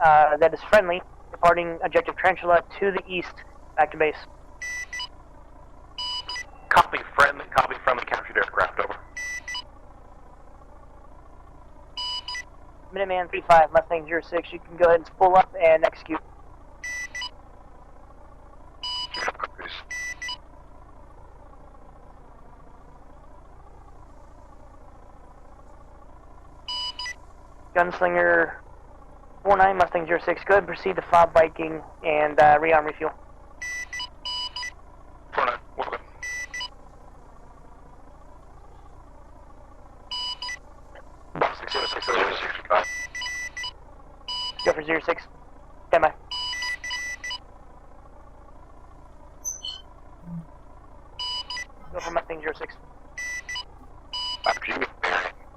that is friendly, departing Objective Tarantula to the east, back to base. Copy friendly captured aircraft, over. Minuteman 35, Mustang 06. You can go ahead and spool up and execute. Gunslinger 49, Mustang 06. Go ahead and proceed to FOB Viking and rearm refuel. Go for 06. Stand by. Go for Mustang 06.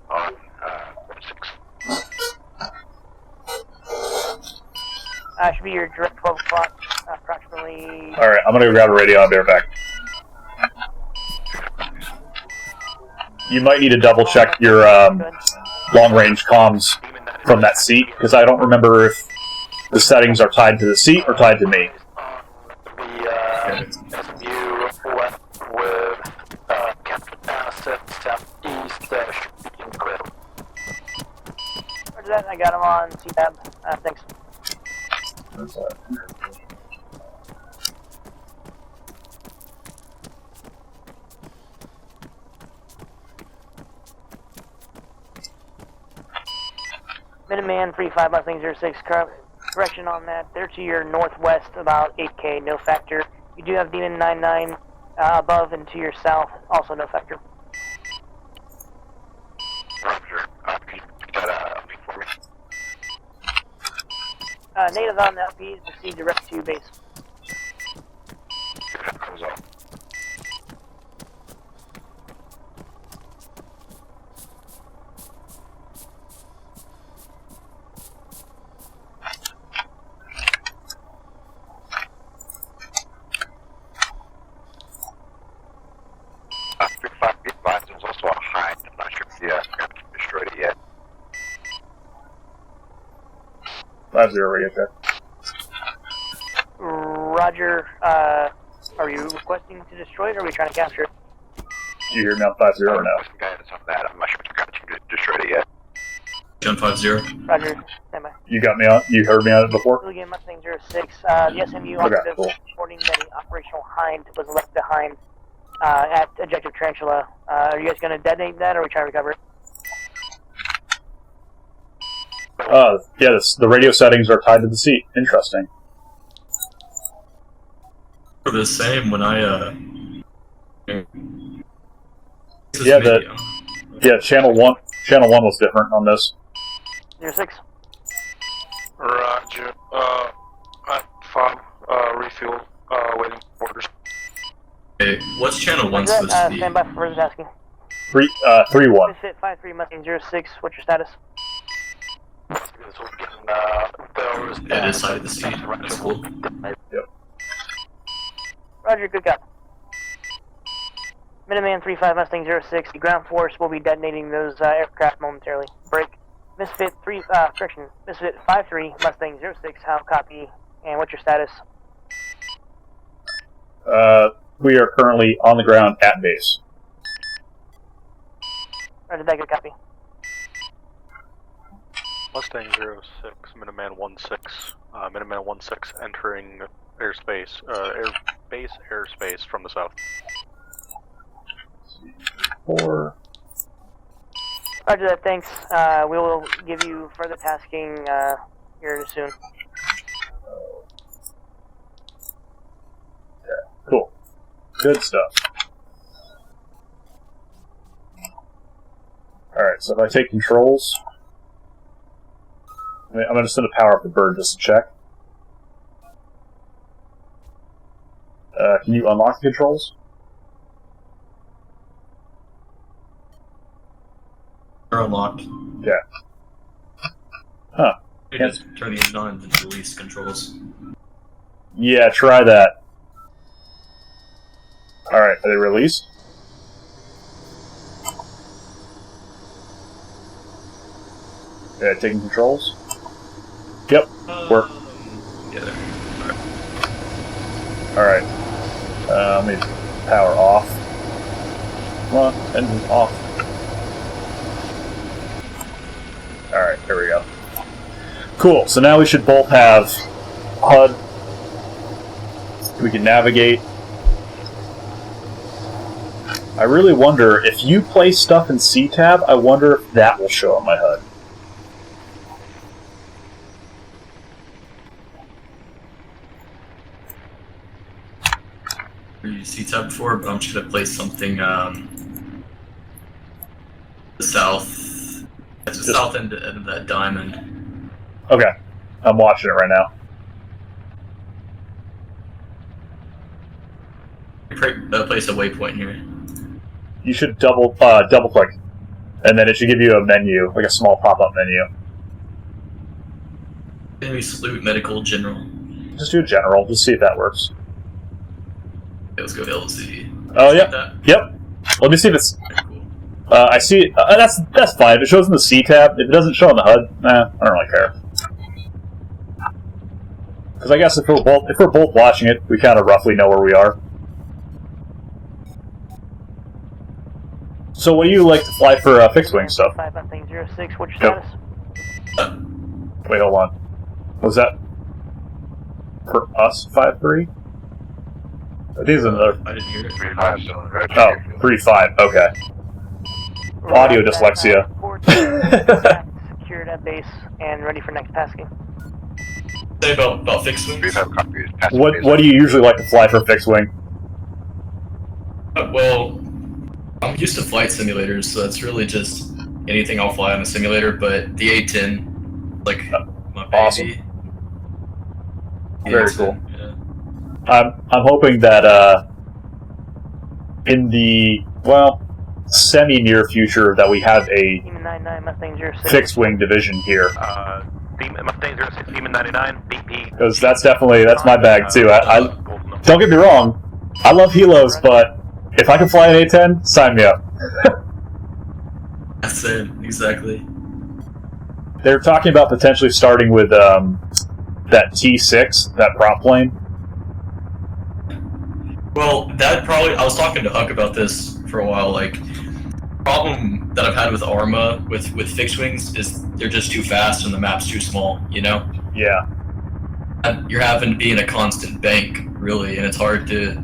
On 6. Should be your direct 12 o'clock, approximately. Alright, I'm gonna go grab a radio. I'll be right back. You might need to double check your long range comms from that seat, because I don't remember if the settings are tied to the seat or tied to me. SMU west with Captain Asset southeast should be incredible. Roger that, I got him on C-Tab. Thanks. Minuteman 35 Mustang 06, correction on that. They're to your northwest about 8K, no factor. You do have Demon 99 above and to your south, also no factor. Roger. Can you get a peek for me? Natives on that feed, proceed direct to base. Comes up. There's also a hind. I'm not sure if you destroyed it yet. 5-0 radio check. Roger, are you requesting to destroy it or are we trying to capture it? Do you hear me on 5-0 or no? Some guidance on that. I'm not sure if you destroyed it yet. John 5-0. Roger, stand by. You got me on? You heard me on it before? Again, Mustang 06, the SMU operative cool. reporting that an operational hind was left behind at Objective Tarantula. Are you guys going to detonate that or are we trying to recover it? Yeah, the radio settings are tied to the seat. Interesting. For the same when I, Yeah, channel 1 was different on this. 06. Roger. At 5, refuel, waiting for orders. Hey, what's channel 1 supposed to be? Stand by for further tasking. 3-1. Misfit 53 Mustang 06, what's your status? Yeah, this side of the seat. That's cool. Yep. Roger, good cop. Minuteman 35 Mustang 06, the ground force will be detonating those aircraft momentarily. Break. Misfit 53 Mustang 06, how copy, and what's your status? We are currently on the ground at base. Roger that, good copy. Mustang 06, Minuteman 16, Minuteman 16 entering airspace, base airspace from the south. 4. Roger that, thanks. We will give you further tasking here soon. Yeah, cool. Good stuff. Alright, so if I take controls, I'm just going to power up the bird just to check. Can you unlock the controls? They're unlocked. Yeah. Huh. You just turn the engine on and then release controls. Yeah, try that. Alright, are they released? Yeah, taking controls? Yep, work. Yeah, Alright. Let me power off. Come on, engine off. Alright, there we go. Cool, so now we should both have HUD. We can navigate. I really wonder, if you place stuff in C-Tab, I wonder if that will show on my HUD. We used C-Tab before, but I'm just going to place something the south It's the south end of that diamond. Okay, I'm watching it right now. Place a waypoint here. You should double click, and then it should give you a menu, like a small pop-up menu. Maybe salute medical general. Just do general, just see if that works. Okay, let's go LZ. Oh, yep. Yep. Let me see if it's... I see it. That's fine. If it shows in the C tab, if it doesn't show on the HUD, I don't really care. Because I guess if we're both watching it, we kind of roughly know where we are. So what do you like to fly for fixed wing stuff? 5-06, what's your status? Wait, hold on. Was that for us 5-3? I think it's another. I didn't hear it. 3-5. Oh, 3-5. Okay. Audio dyslexia. Secured at base and ready for next tasking. Say about fixed wings. What do you usually like to fly for fixed wing? Well, I'm used to flight simulators, so it's really just anything I'll fly on a simulator. But the A10, like my baby. Awesome. Very A10, cool. Yeah. I'm hoping that in the semi-near future that we have a fixed wing division here. Mustang 06, Demon 99, BP. Because that's my bag too. I don't get me wrong, I love helos, but if I can fly an A10, sign me up. That's it, exactly. They're talking about potentially starting with that T6, that prop plane. Well, I was talking to Huck about this for a while. Like, problem that I've had with Arma with fixed wings is they're just too fast and the map's too small. You know? Yeah. And you're having to be in a constant bank, really, and it's hard to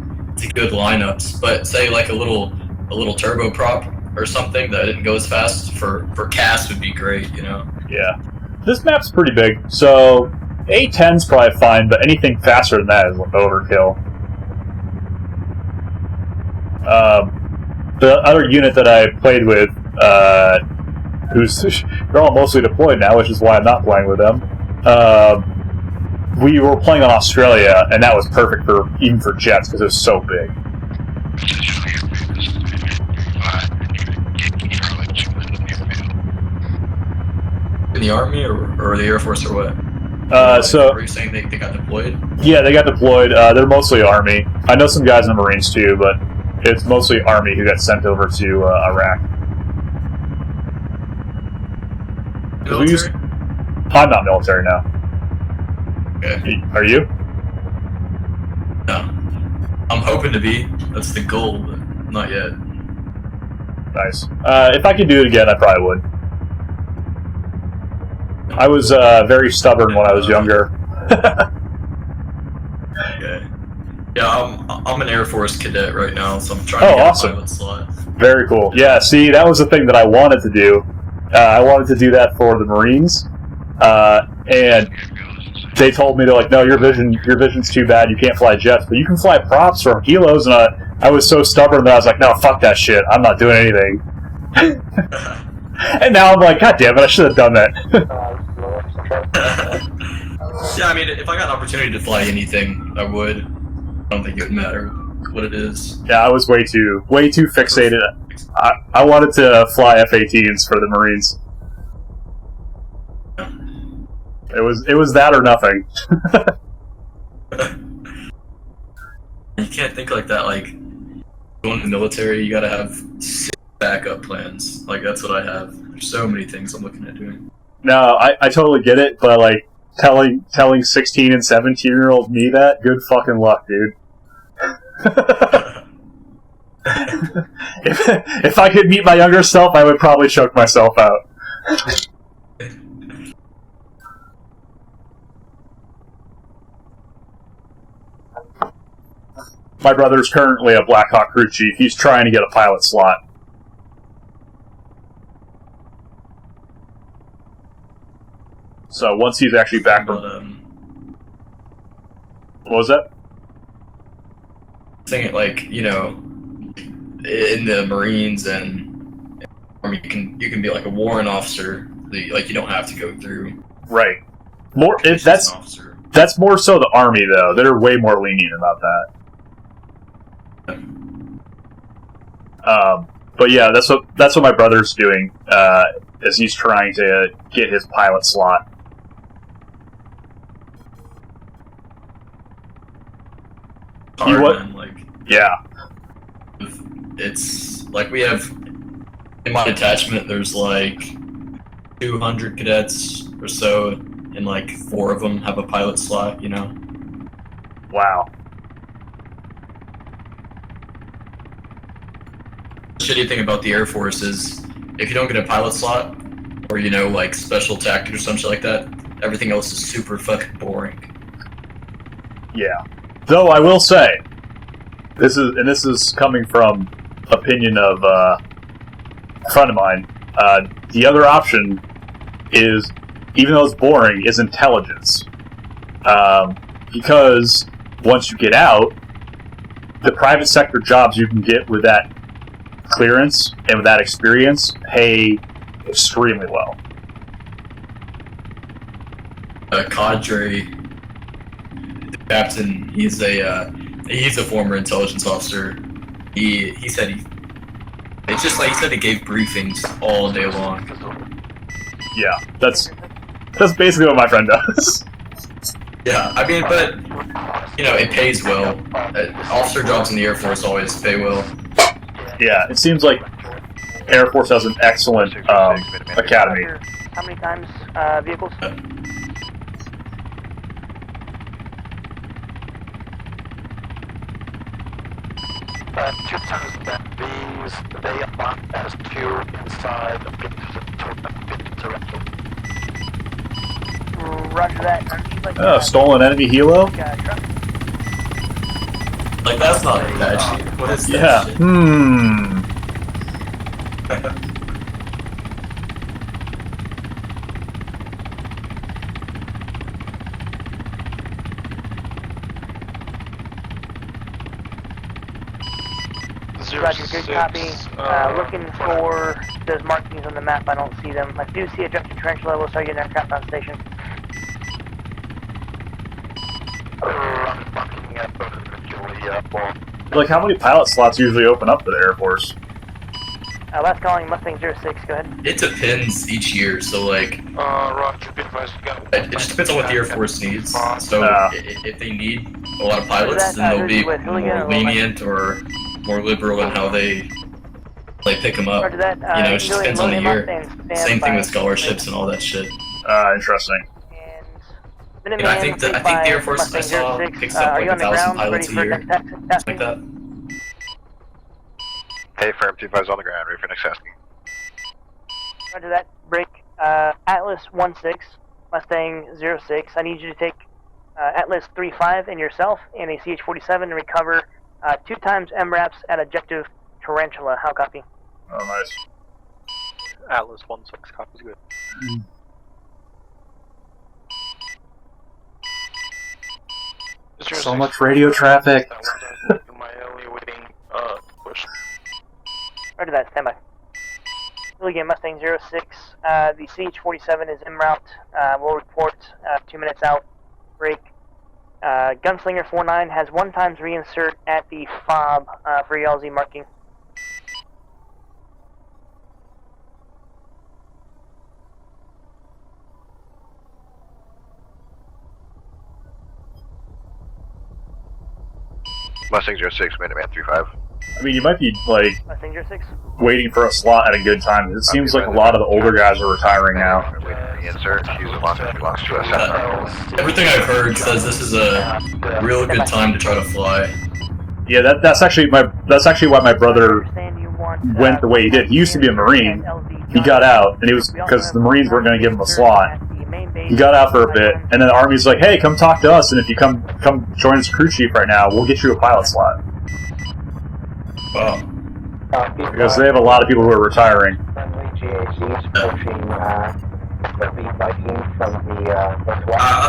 good lineups. But say like a little turboprop or something that didn't go as fast for cast would be great. You know? Yeah. This map's pretty big, so A10's probably fine, but anything faster than that is overkill. The other unit that I played with, they're all mostly deployed now, which is why I'm not playing with them. We were playing on Australia, and that was perfect even for jets because it was so big. In the Army or the Air Force or what? So were you saying they got deployed? Yeah, they got deployed. They're mostly Army. I know some guys in the Marines too, but it's mostly Army who got sent over to Iraq. Military? I'm not military now. Okay. Are you? No. I'm hoping to be. That's the goal, but not yet. Nice. If I could do it again, I probably would. I was very stubborn when I was younger. Okay. Yeah, I'm an Air Force cadet right now, so I'm trying to get a pilot slot. Very cool. Yeah, see, that was the thing that I wanted to do. I wanted to do that for the Marines, and they told me, they're like, no, your vision's too bad, you can't fly jets, but you can fly props from helos, and I was so stubborn that I was like, no, fuck that shit, I'm not doing anything. And now I'm like, god damn it, I should have done that. Yeah, I mean, if I got an opportunity to fly anything, I would. I don't think it would matter what it is. Yeah, I was way too fixated. I wanted to fly F-18s for the Marines. It was that or nothing. You can't think like that. Like, going to the military, you gotta have 6 backup plans. Like, that's what I have. There's so many things I'm looking at doing. No, I totally get it, but like telling 16 and 17-year-old me that, good fucking luck, dude. if I could meet my younger self, I would probably choke myself out. My brother's currently a Black Hawk crew chief. He's trying to get a pilot slot. So once he's actually back from... What was that? Saying it like, you know, in the Marines and Army, you can be like a warrant officer Like you don't have to go through. Right. More. That's more so the Army though. They're way more lenient about that. But yeah, that's what my brother's doing. Is he's trying to get his pilot slot. Yeah. It's like we have in my detachment. There's like 200 cadets or so, and like 4 of them have a pilot slot. You know. Wow. The shitty thing about the Air Force is if you don't get a pilot slot, or you know, like special tactics or some shit like that, everything else is super fucking boring. Yeah. Though I will say, this is coming from opinion of a friend of mine. The other option is, even though it's boring, is intelligence. Because once you get out, the private sector jobs you can get with that clearance and with that experience pay extremely well. Cadre, the captain, he's a former intelligence officer. He said it's just like he said he gave briefings all day long. Yeah, that's basically what my friend does. Yeah, I mean, but you know, it pays well. Officer jobs in the Air Force always pay well. Yeah, it seems like Air Force has an excellent academy. How many times vehicles? 2 times that these, they are marked as 2 inside the pit direction. Roger that. Stolen enemy helo? Like, that's not a bad shit. What is that Yeah. shit? Roger, good copy. Looking for those markings on the map. I don't see them. I do see objective trench level, so I get an aircraft on station. Like, how many pilot slots usually open up for the Air Force? Last calling Mustang 06, go ahead. It depends each year, so like, it just depends on what the Air Force needs. So if they need a lot of pilots, then they'll be more lenient or more liberal in how they pick them up. You know, it just depends on the year. Same thing with scholarships and all that shit. Interesting. And I think the Air Force I saw picks up like 1,000 pilots a year, something like that. Hey, firm 25's on the ground, ready for next asking. Roger that. Break. Atlas 16, Mustang 06. I need you to take Atlas 35 and yourself and a CH-47 and recover 2 times MRAPs at objective Tarantula. How copy? Oh, nice. Atlas 16 copies good. So much radio traffic. Roger that, stand by. Again, Mustang 06, the CH-47 is en route. We'll report 2 minutes out. Break. Gunslinger 49 has 1 times reinsert at the FOB for LZ marking. Mustang 06, Minuteman 35. I mean, you might be, like, Mustang 06. waiting for a slot at a good time. It seems like a lot of the older guys are retiring now. Everything I've heard says this is a real good time to try to fly. Yeah, that's actually why my brother went the way he did. He used to be a Marine. He got out, and it was because the Marines weren't going to give him a slot. He got out for a bit, and then the Army's like, "Hey, come talk to us, and if you come join as crew chief right now, we'll get you a pilot slot." Wow. Because they have a lot of people who are retiring. I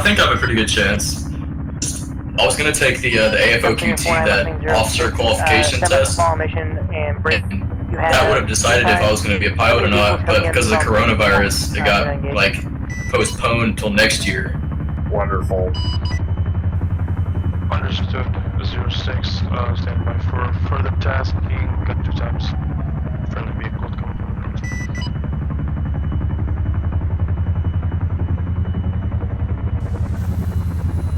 think I have a pretty good chance. I was gonna take the AFOQT, that officer qualification test. Mission and break. that would have decided if I was going to be a pilot or not, but because of the coronavirus, it got, like, postponed till next year. Wonderful. Understood. 06, stand by for further tasking. Got 2 times. Friendly vehicle coming from the north.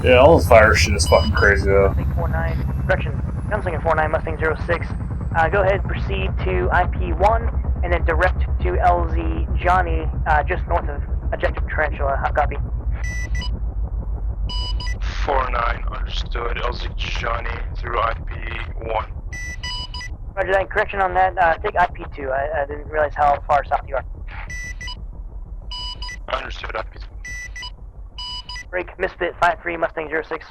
Yeah, all this fire shit is fucking crazy though. 49, correction, Gunslinger 49, Mustang 06. Go ahead, proceed to IP1, and then direct to LZ Johnny, just north of Objective Tarantula. How copy? 49, understood. LZ Johnny through IP1. Roger that. Correction on that. Take IP2. I didn't realize how far south you are. Understood, IP2. Break, Misfit 53, Mustang 06.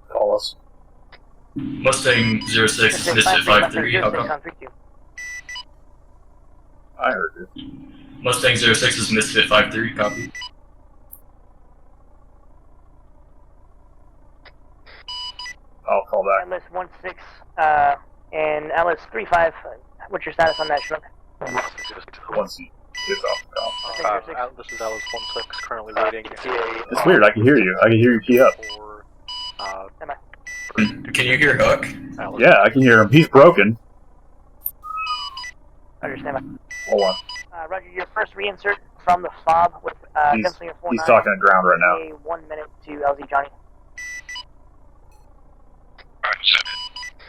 Call us. Mustang 06, Misfit 53, how come? I heard it. Mustang 06 is Misfit 53, copy. I'll call back. Atlas 16, and Atlas 35. What's your status on that, Schnook? Once he gets off the call. This is Atlas 16, currently waiting. It's weird, I can hear you. I can hear you key up. Can you hear Huck? Yeah, I can hear him. He's broken. Roger, stand by. Hold on. Roger, your first reinsert from the fob with Gunslinger 49. He's talking to ground right now. 1 minute to LZ Johnny.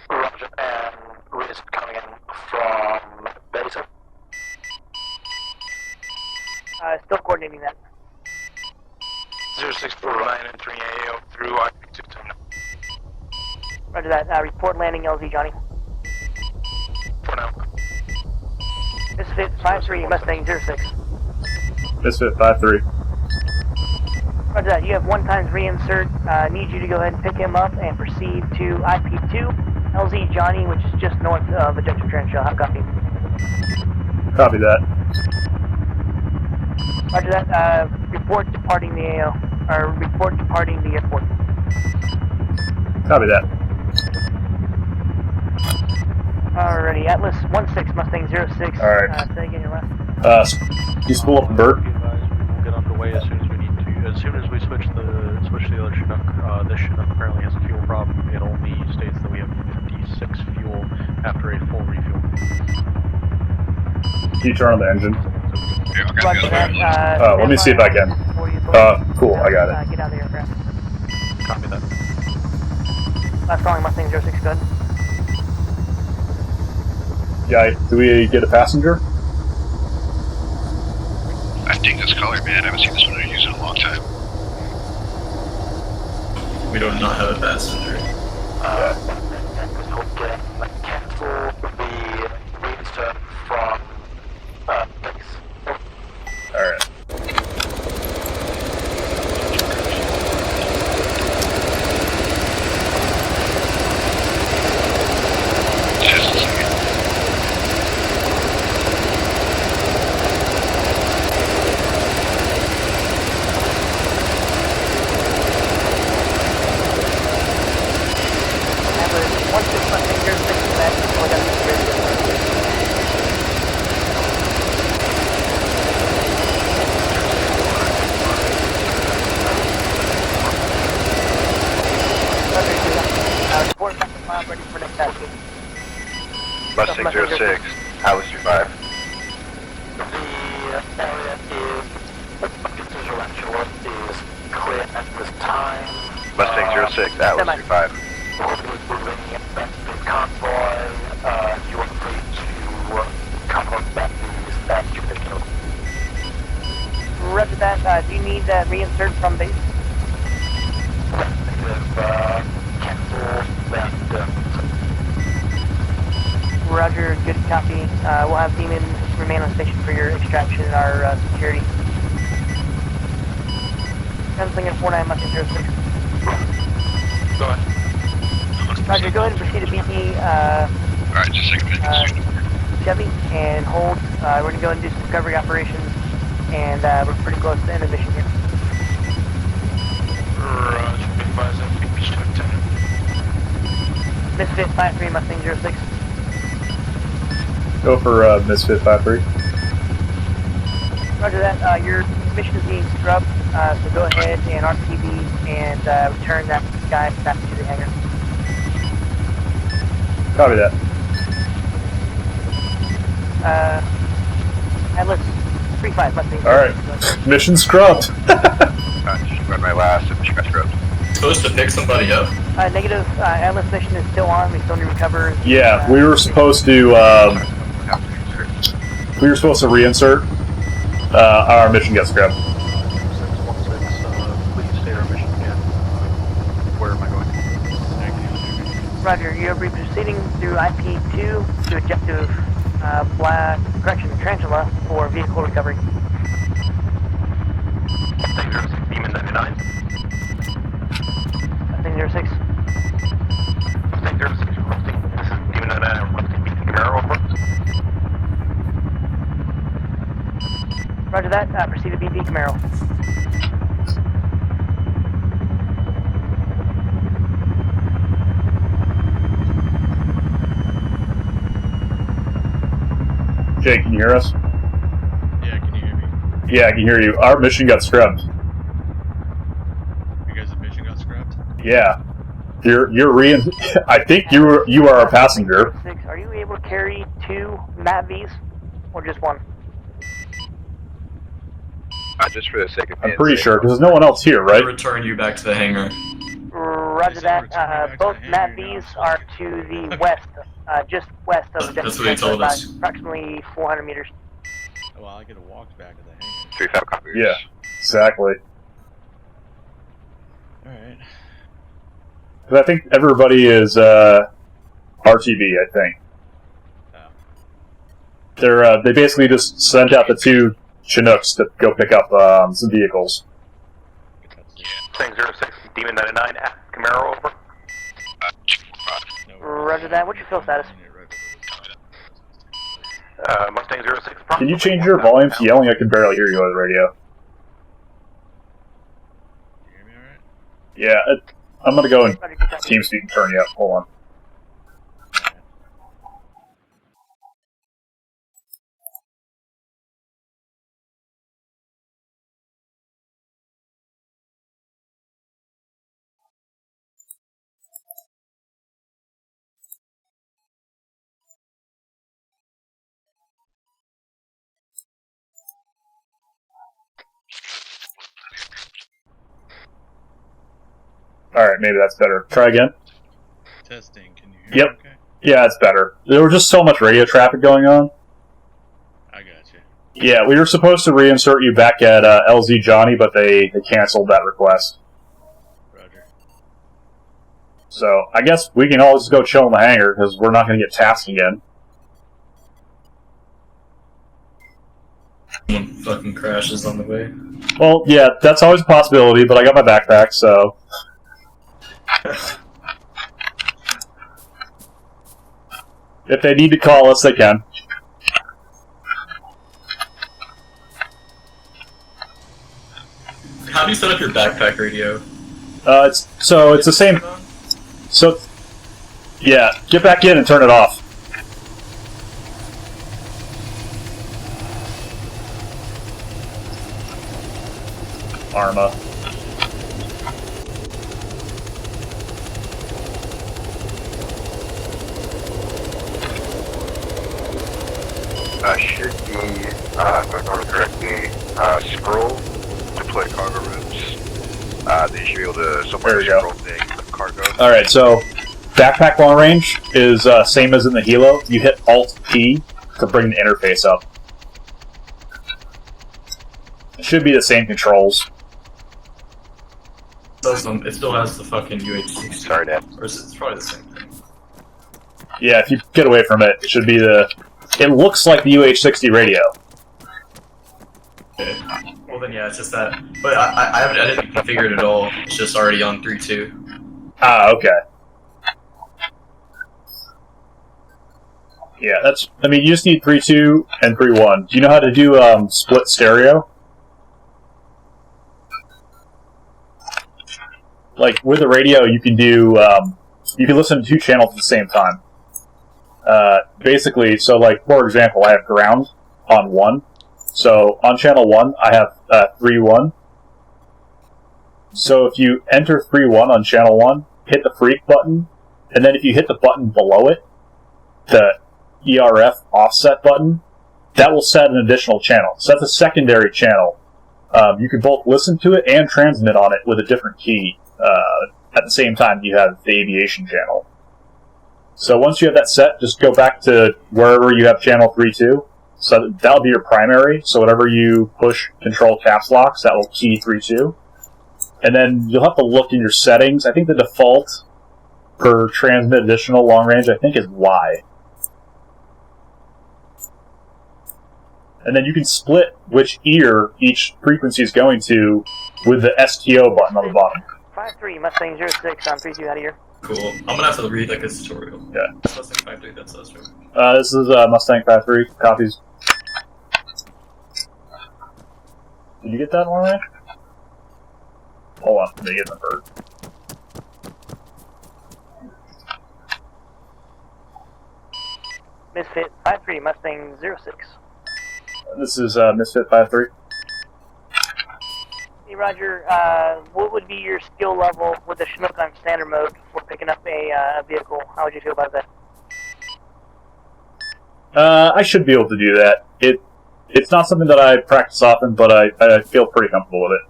Roger, and Riz coming in from Beta. Still coordinating that. 0649 entering AO through IP2 terminal. Roger that. Report landing LZ Johnny. For now. Misfit 53, Mustang 06. Misfit 53. Roger that. You have 1 times reinsert. Need you to go ahead and pick him up and proceed to IP2. LZ Johnny, which is just north of Objective Tarantula. How copy? Copy that. Roger that. Report departing the AO. Or report departing the airport. Copy that. Alrighty, Atlas 16, Mustang 06. Alright. Say again your last. You spool up the bird? We'll get underway as soon as we need to. As soon as we switch the other Chinook, this Chinook apparently has a fuel problem. It only states that we have 56 fuel after a full refuel. Can you turn on the engine? Roger that. Let me see if I can. Cool, I got it. Get out of the aircraft. Copy that. Last calling Mustang 06, good. Yeah, do we get a passenger? I think this color, man. I haven't seen this one used in a long time. We do not have a passenger. Cancel the reinsert from base. Alright. Mustang 06, Atlas 35. The area is clear at this time. Mustang 06, Atlas 35. Convoy, you are free to come on back that unit. Roger that. Do you need reinsert from base? Cancel that. Roger, good copy. We'll have Demon remain on station for your extraction and our security. Gunslinger 49, Mustang 06. Go ahead. Roger, go ahead and proceed to BP. Alright, just a second. Chevy, and hold. We're going to go and do some recovery operations, and we're pretty close to the end of mission here. Roger, advise MVP Lieutenant. Misfit 53, Mustang 06. Go for Misfit 53. Roger that. Your mission is being scrubbed, so go ahead and RTB and return that guy back to the hangar. Copy that. Atlas 35, Mustang 06. Alright. Mission scrubbed. Just run my last and mission got scrubbed. Supposed to pick somebody up. Negative. Atlas mission is still on. We still need to recover. Yeah, we were supposed to reinsert. Our mission gets scrubbed. 616, please state our mission again. Where am I going? Roger, you'll be proceeding through IP2 to objective Tarantula for vehicle recovery. Demon 99. Mustang 06. Mustang 06, requesting. This is Demon 99, requesting BP Camaro, over. Roger that. Proceed to BP Camaro. Jay, can you hear us? Yeah, can you hear me? Yeah, I can hear you. Our mission got scrubbed. You guys' mission got scrapped? Yeah. I think you are a passenger. Are you able to carry 2 MAVs or just 1? Just for the sake of I'm pretty sure, because there's no one else here, right? I'll return you back to the hangar. Roger that. Both MAVs are to the west, just west of That's what he told us. approximately 400 meters. Well, I could have walked back to the hangar. 35 copies. Yeah, exactly. Alright. Because I think everybody is RTB, I think. Oh. They basically just sent out the 2 Chinooks to go pick up some vehicles. Mustang 06, Demon 99, Camaro, over. Roger that. What's your fuel status? Mustang 06. Can you change your volume to yelling? I can barely hear you on the radio. You hear me alright? Yeah, I'm gonna go and TeamSpeak and turn you up. Hold on. Alright, maybe that's better. Try again. Testing, can you hear Yep. me okay? Yeah, it's better. There was just so much radio traffic going on. I got you. Yeah, we were supposed to reinsert you back at LZ Johnny, but they canceled that request. Roger. So, I guess we can all just go chill in the hangar, because we're not going to get tasked again. Someone fucking crashes on the way. Well, yeah, that's always a possibility, but I got my backpack, so... If they need to call us, they can. How do you set up your backpack radio? It's the same... So... Yeah, get back in and turn it off. Arma. Should be, if I remember correctly, scroll, deploy cargo rooms. They should be able to somewhere There we go. scroll the cargo. Alright, so backpack long range is same as in the Hilo. You hit Alt-P to bring the interface up. It should be the same controls. It still has the fucking UH-60. Sorry, Dad. Or it's probably the same thing. Yeah, if you get away from it, it should be the... It looks like the UH-60 radio. Okay. Well then, yeah, it's just that. But I didn't configure it at all. It's just already on 3.2. Ah, okay. Yeah, that's... I mean, you just need 3.2 and 3.1. Do you know how to do split stereo? Like, with the radio, you can do you can listen to 2 channels at the same time. Basically, so like, for example, I have ground on 1. So on channel 1, I have 3-1. So if you enter 3-1 on channel 1, hit the freak button, and then if you hit the button below it, the ERF offset button, that will set an additional channel. So that's a secondary channel. You can both listen to it and transmit on it with a different key at the same time you have the aviation channel. So once you have that set, just go back to wherever you have channel 3.2. So that'll be your primary. So whatever you push control caps locks, that will key 3.2. And then you'll have to look in your settings. I think the default for transmit additional long range, I think, is Y. And then you can split which ear each frequency is going to with the STO button on the bottom. 5-3, Mustang 06 on 3-2 out of here. Cool. I'm gonna have to read like a tutorial. Yeah. Mustang 5-3, that's us, right? This is Mustang 5-3. Copies. Did you get that one, man? Hold on, let me get the bird. Misfit 5-3, Mustang 06. This is Misfit 5-3. Hey Roger, what would be your skill level with the Chinook on standard mode for picking up a vehicle? How would you feel about that? I should be able to do that. It's not something that I practice often, but I feel pretty comfortable with it.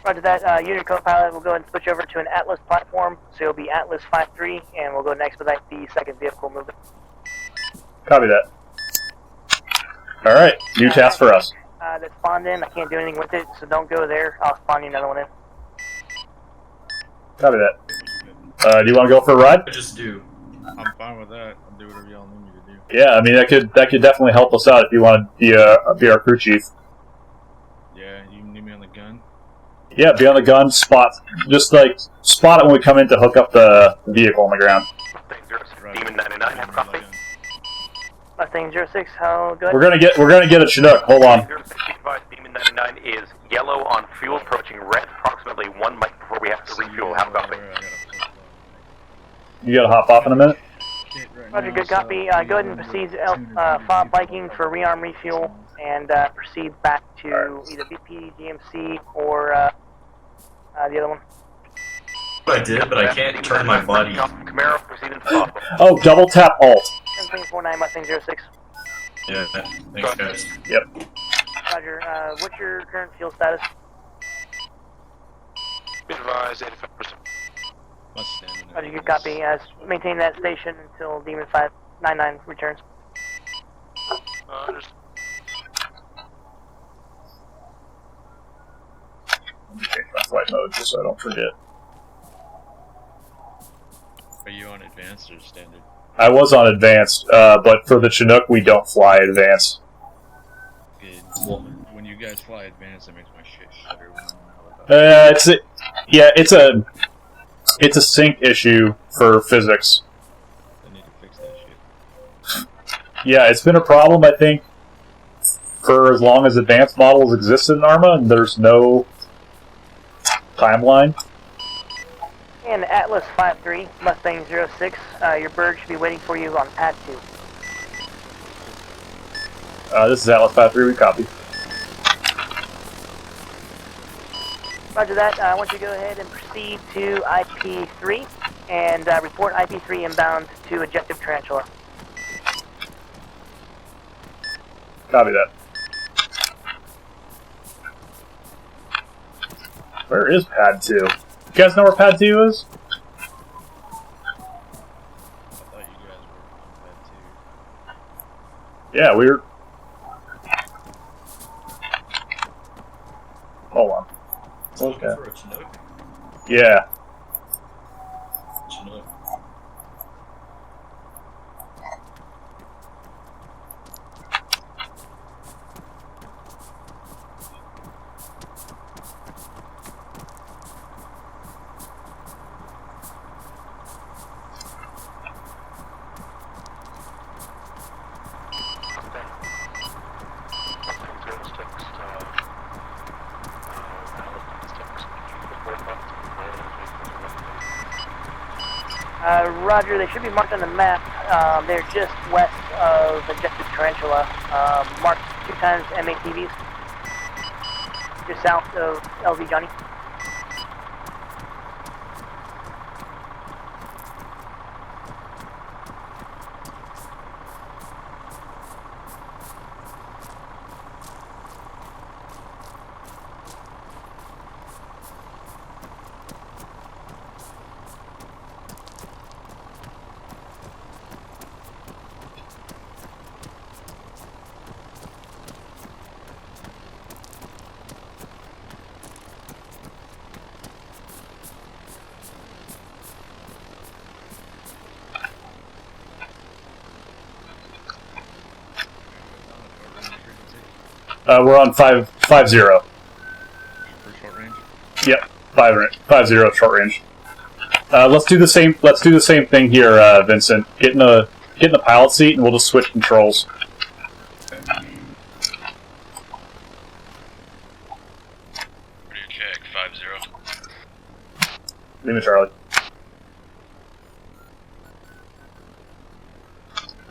Roger that. Unit co-pilot will go ahead and switch over to an Atlas platform, so it'll be Atlas 5-3, and we'll go and expedite the second vehicle movement. Copy that. Alright, new task for us. That spawned in, I can't do anything with it, so don't go there. I'll spawn you another one in. Copy that. Do you want to go for a ride? I just do. I'm fine with that. I'll do whatever y'all need me to do. Yeah, I mean that could definitely help us out if you want to be our crew chief. Yeah, you need me on the gun? Yeah, be on the gun, spot it when we come in to hook up the vehicle on the ground. Demon 99, have copy. Mustang 06, how good? We're gonna get a Chinook. Hold on. Demon 99 is yellow on fuel, approaching red approximately 1 mic before we have to refuel. Have copy. You gotta hop off in a minute. Roger, good copy. Go ahead and proceed FOB Viking for rearm refuel and proceed back to either BP, DMC, or the other one. I did, but I can't turn my body. Camaro, proceed and follow. Oh, double tap Alt. 10.49 Mustang 06. Yeah, thanks guys. Yep. Roger, what's your current fuel status? Be advised, 85%. Roger, good copy. Maintain that station until Demon 599 returns. Let me change my flight mode just so I don't forget. Are you on advanced or standard? I was on advanced, but for the Chinook we don't fly advanced. Good. When you guys fly advanced, that makes my shit shudder. It's a sync issue for physics. I need to fix that shit. Yeah, it's been a problem, I think, for as long as advanced models existed in Arma, and there's no timeline. And Atlas 5-3, Mustang 06, your bird should be waiting for you on pad 2. This is Atlas 5-3, we copy. Roger that. I want you to go ahead and proceed to IP3 and report IP3 inbound to Objective Tarantula. Copy that. Where is pad 2? You guys know where pad 2 is? Yeah, we're... Hold on. Okay. Yeah. Roger, they should be marked on the map. They're just west of Objective Tarantula. Marked 2 times MATVs. Just south of LV Johnny. We're on 5-0. For short range. Yep, 5-0 short range. Let's do the same. Let's do the same thing here, Vincent. Get in the pilot seat, and we'll just switch controls. Radio check 5-0. Lima Charlie.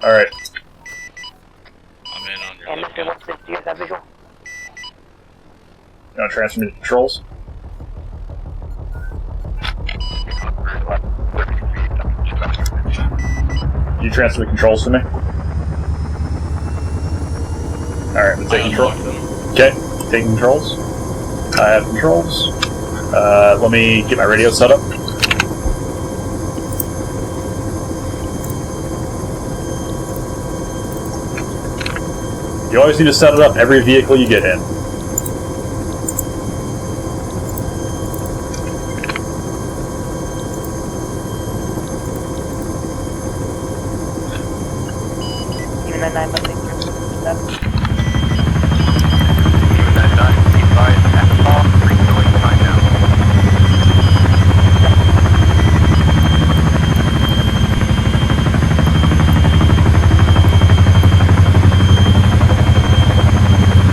All right. I'm in on your And left. Mr. 16, do you have that visual? You want to transfer me to controls? You transfer the controls to me? Alright, I'm taking control. Okay, taking controls. I have controls. Let me get my radio set up. You always need to set it up every vehicle you get in. Even that 9 Mustang. Even that 9 C5 at all 3 going right now.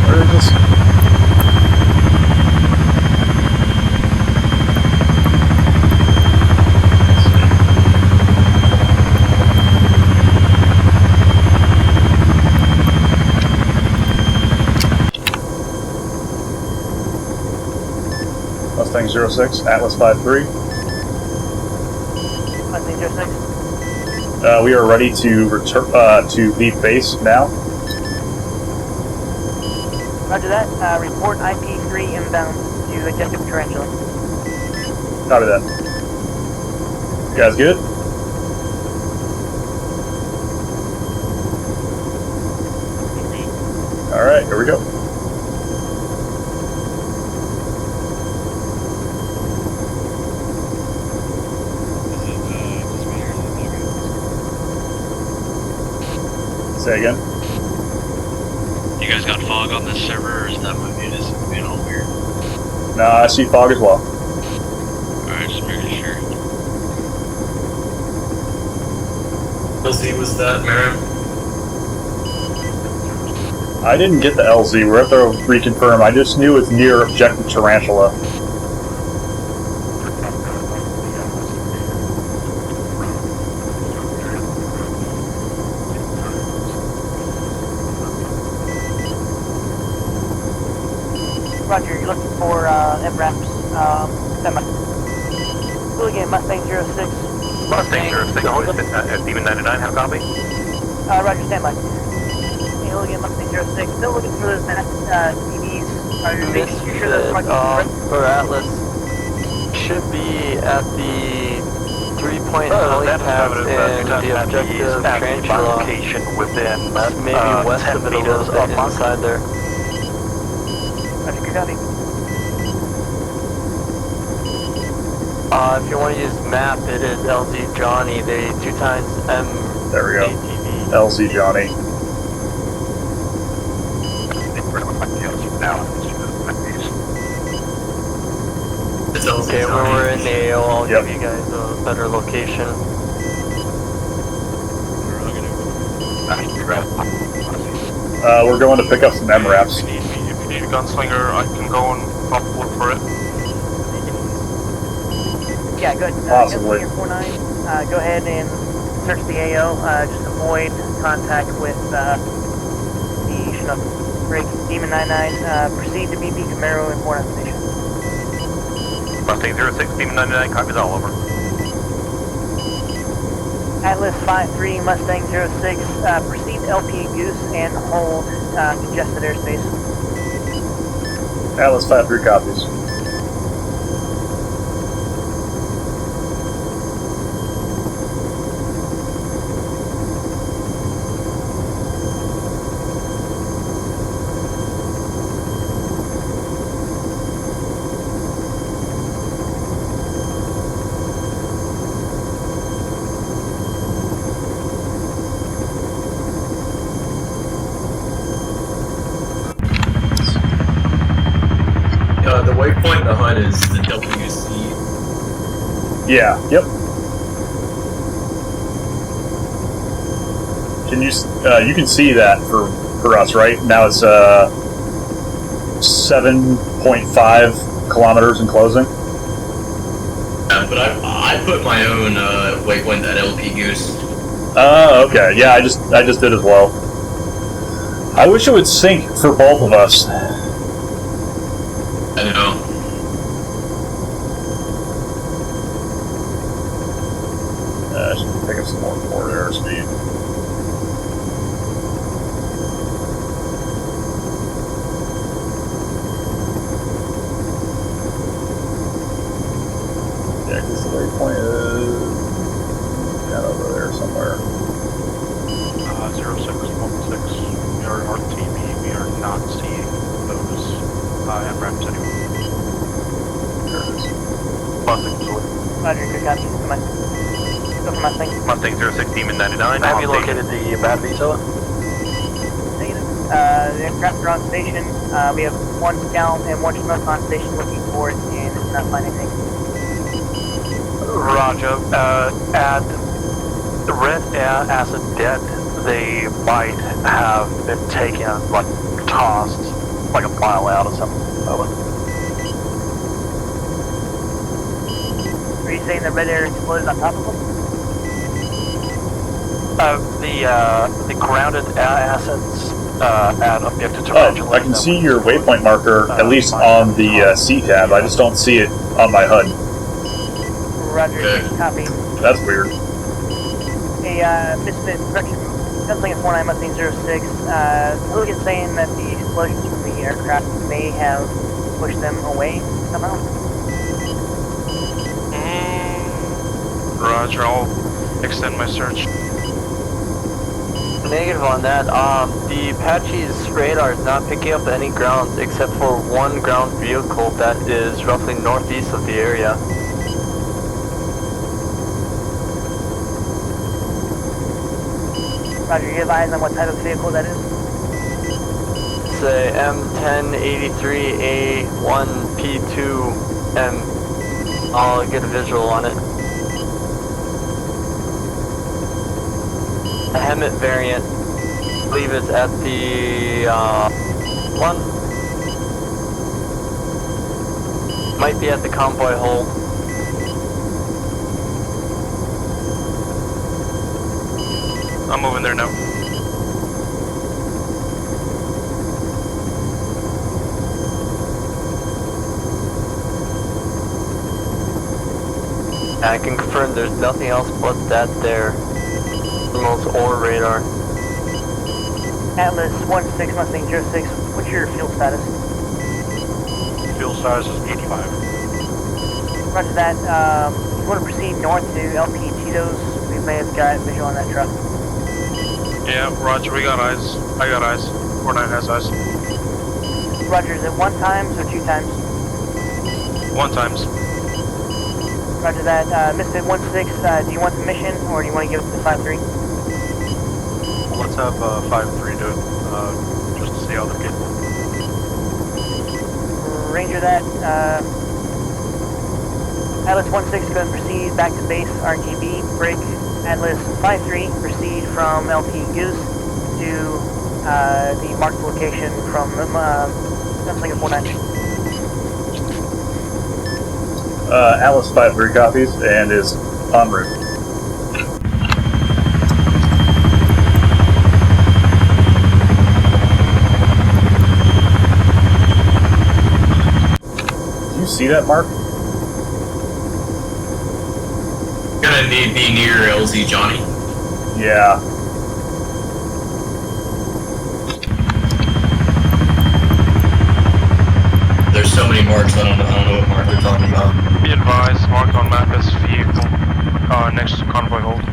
Where is this? Mustang 06, Atlas 53. Mustang 06. We are ready to return to leave base now. Roger that. Report IP3 inbound to Objective Tarantula. Copy that. You guys good? Alright, here we go. Say again? You guys got fog on this server, or is that my view just being all weird? Nah, I see fog as well. Alright, just making sure. LZ was that, Merrim? I didn't get the LZ. We're at the reconfirm. I just knew it's near Objective Tarantula. Roger, you're looking for MRAPs, semi. Hooligan Mustang 06. Mustang 06, at Demon 99, have a copy? Roger, standby. Hey, Hooligan Mustang 06, still looking for those TVs. Are you sure those markings for Atlas should be at the 3-point helipad and the objective Tarantula location within maybe west of it a little bit inside there. Roger, good copy. If you want to use map, it is LZ Johnny. They 2 times M. There we go. ATV. LZ Johnny. Okay, when we're in the AO, I'll give you guys a better location. We're going to pick up some MRAPs. If you need a gunslinger, I can go and look for it. Yeah, good. Possibly. Gunslinger 49. go ahead and search the AO. Just avoid contact with the Chinook. Break. Demon 99, proceed to BP Camaro and Port Station. Mustang 06, Demon 99, copies all over. Atlas 53, Mustang 06, proceed to LP Goose and hold congested airspace. Atlas 53 copies. The waypoint in the HUD is the WC. Yeah, yep. Can you can see that for us, right? Now it's 7.5 kilometers in closing. Yeah, but I put my own waypoint at LP Goose. Oh, okay. Yeah, I just did as well. I wish it would sync for both of us. I know. I should pick up some more port airspeed. Yeah, because the waypoint is kind of over there somewhere. 0616, we are RTB, we are not seeing those MRAPs anymore. There it is. Mustang, Roger, good copy. Come on. Go for Mustang. Mustang 06, Demon 99. Have you located the battery Zilla? Negative. The aircraft are on station. We have one scout and one Chinook on station looking for it and it's not finding anything. Roger. At Red Acid Dead, they might have been taken, like, tossed, like a mile out or something. Over. Are you saying the red air exploded on top of them? The grounded assets at objective to Oh, I can see your waypoint marker, at least on the C tab. I just don't see it on my HUD. Roger, copy. That's weird. A misfit correction. Gunslinger 49 Mustang 06. Hooligan saying that the explosions from the aircraft may have pushed them away somehow. Roger, I'll extend my search. Negative on that. The Apache's radar is not picking up any grounds except for one ground vehicle that is roughly northeast of the area. Roger, you have eyes on what type of vehicle that is? It's a M1083A1P2M. I'll get a visual on it. A Hemet variant. I believe it's at the one. Might be at the convoy hold. I'm moving there now. I can confirm there's nothing else but that there. Thermals or radar. Atlas 16 Mustang 06. What's your fuel status? Fuel status is 85. Roger that. If you want to proceed north to LP Tito's, we may have got visual on that truck. Yeah, Roger, we got eyes. I got eyes. 49 has eyes. Roger, is it 1 times or 2 times? 1 times. Roger that. Misfit 16, do you want the mission or do you want to give it to 5-3? Let's have 5-3 do it, just to see how they're getting. Ranger that. Atlas 16, go and proceed back to base RTB. Break. Atlas 53, proceed from LP Goose to the marked location from Gunslinger 49. Atlas 53 copies and is en route. see that, Mark? Gonna be near LZ Johnny. Yeah. There's so many marks, I don't know what mark they're talking about. Be advised, marked on map as vehicle. Next to convoy hold.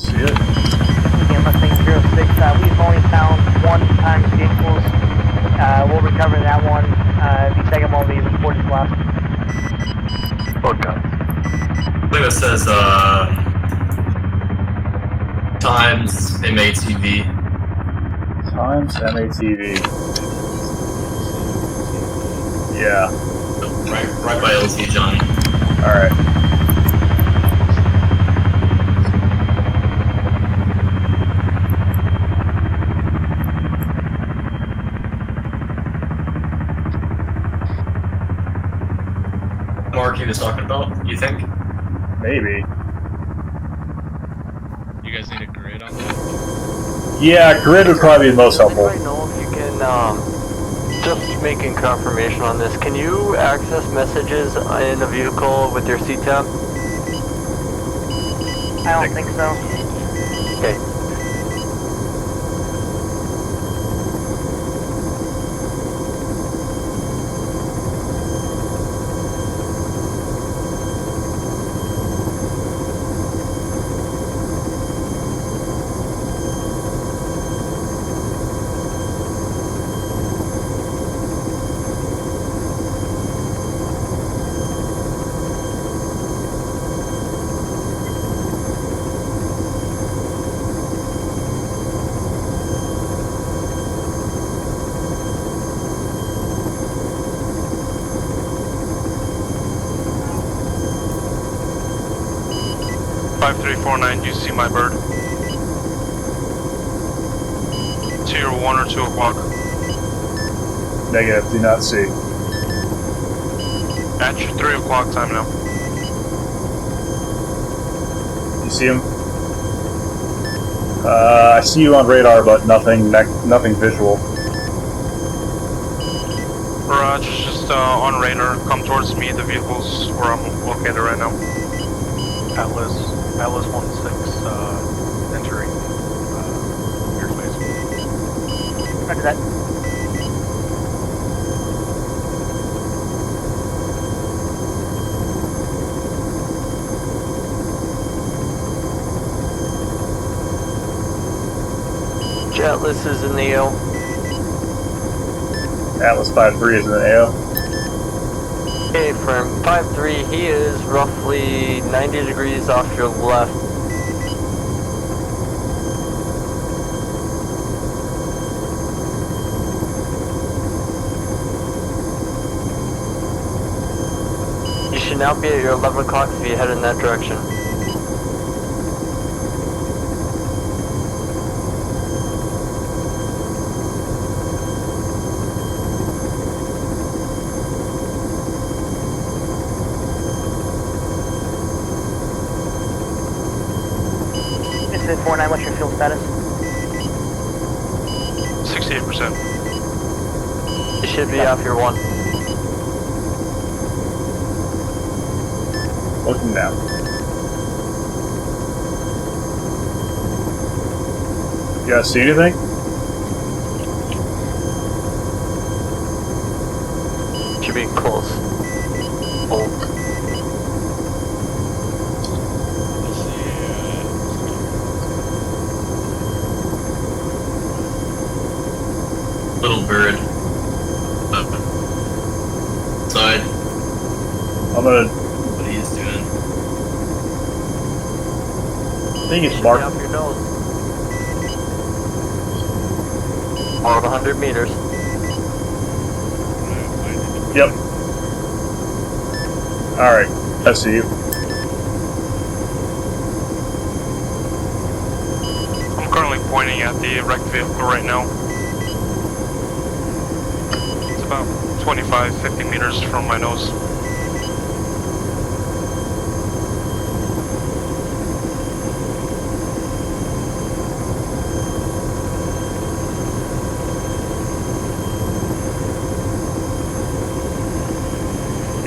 See it? Again, Mustang 06, we've only found 1 times vehicles. We'll recover that one. The second one will be reported as lost. Okay. I believe it says, times MATV. Times MATV. Yeah. Right by LZ Johnny. Alright. Mark he was talking about, you think? Maybe. You guys need a grid on that? Yeah, grid would probably be the most helpful. Right now, if you can, just making confirmation on this, can you access messages in the vehicle with your C-tab? I don't think so. Okay. Do you see my bird? To your 1 or 2 o'clock. Negative, do not see. At your 3 o'clock time now. You see him? I see you on radar, but nothing visual. Roger, just on radar. Come towards me, the vehicle's where I'm located right now. Atlas 16, entering airspace. Roger that. Atlas is in the AO. Atlas 5-3 is in the AO. Okay, from 5-3, he is roughly 90 degrees off your left. You should now be at your 11 o'clock if you head in that direction. Incident 49, what's your fuel status? 68%. You should be off your 1. Looking now. You guys see anything? Should be close. Oh. Little bird. Side. I'm gonna. What he's doing. I think it's Mark. Off your nose. More than 100 meters. Yep. Alright, I see you. I'm currently pointing at the wrecked vehicle right now. It's about 25-50 meters from my nose.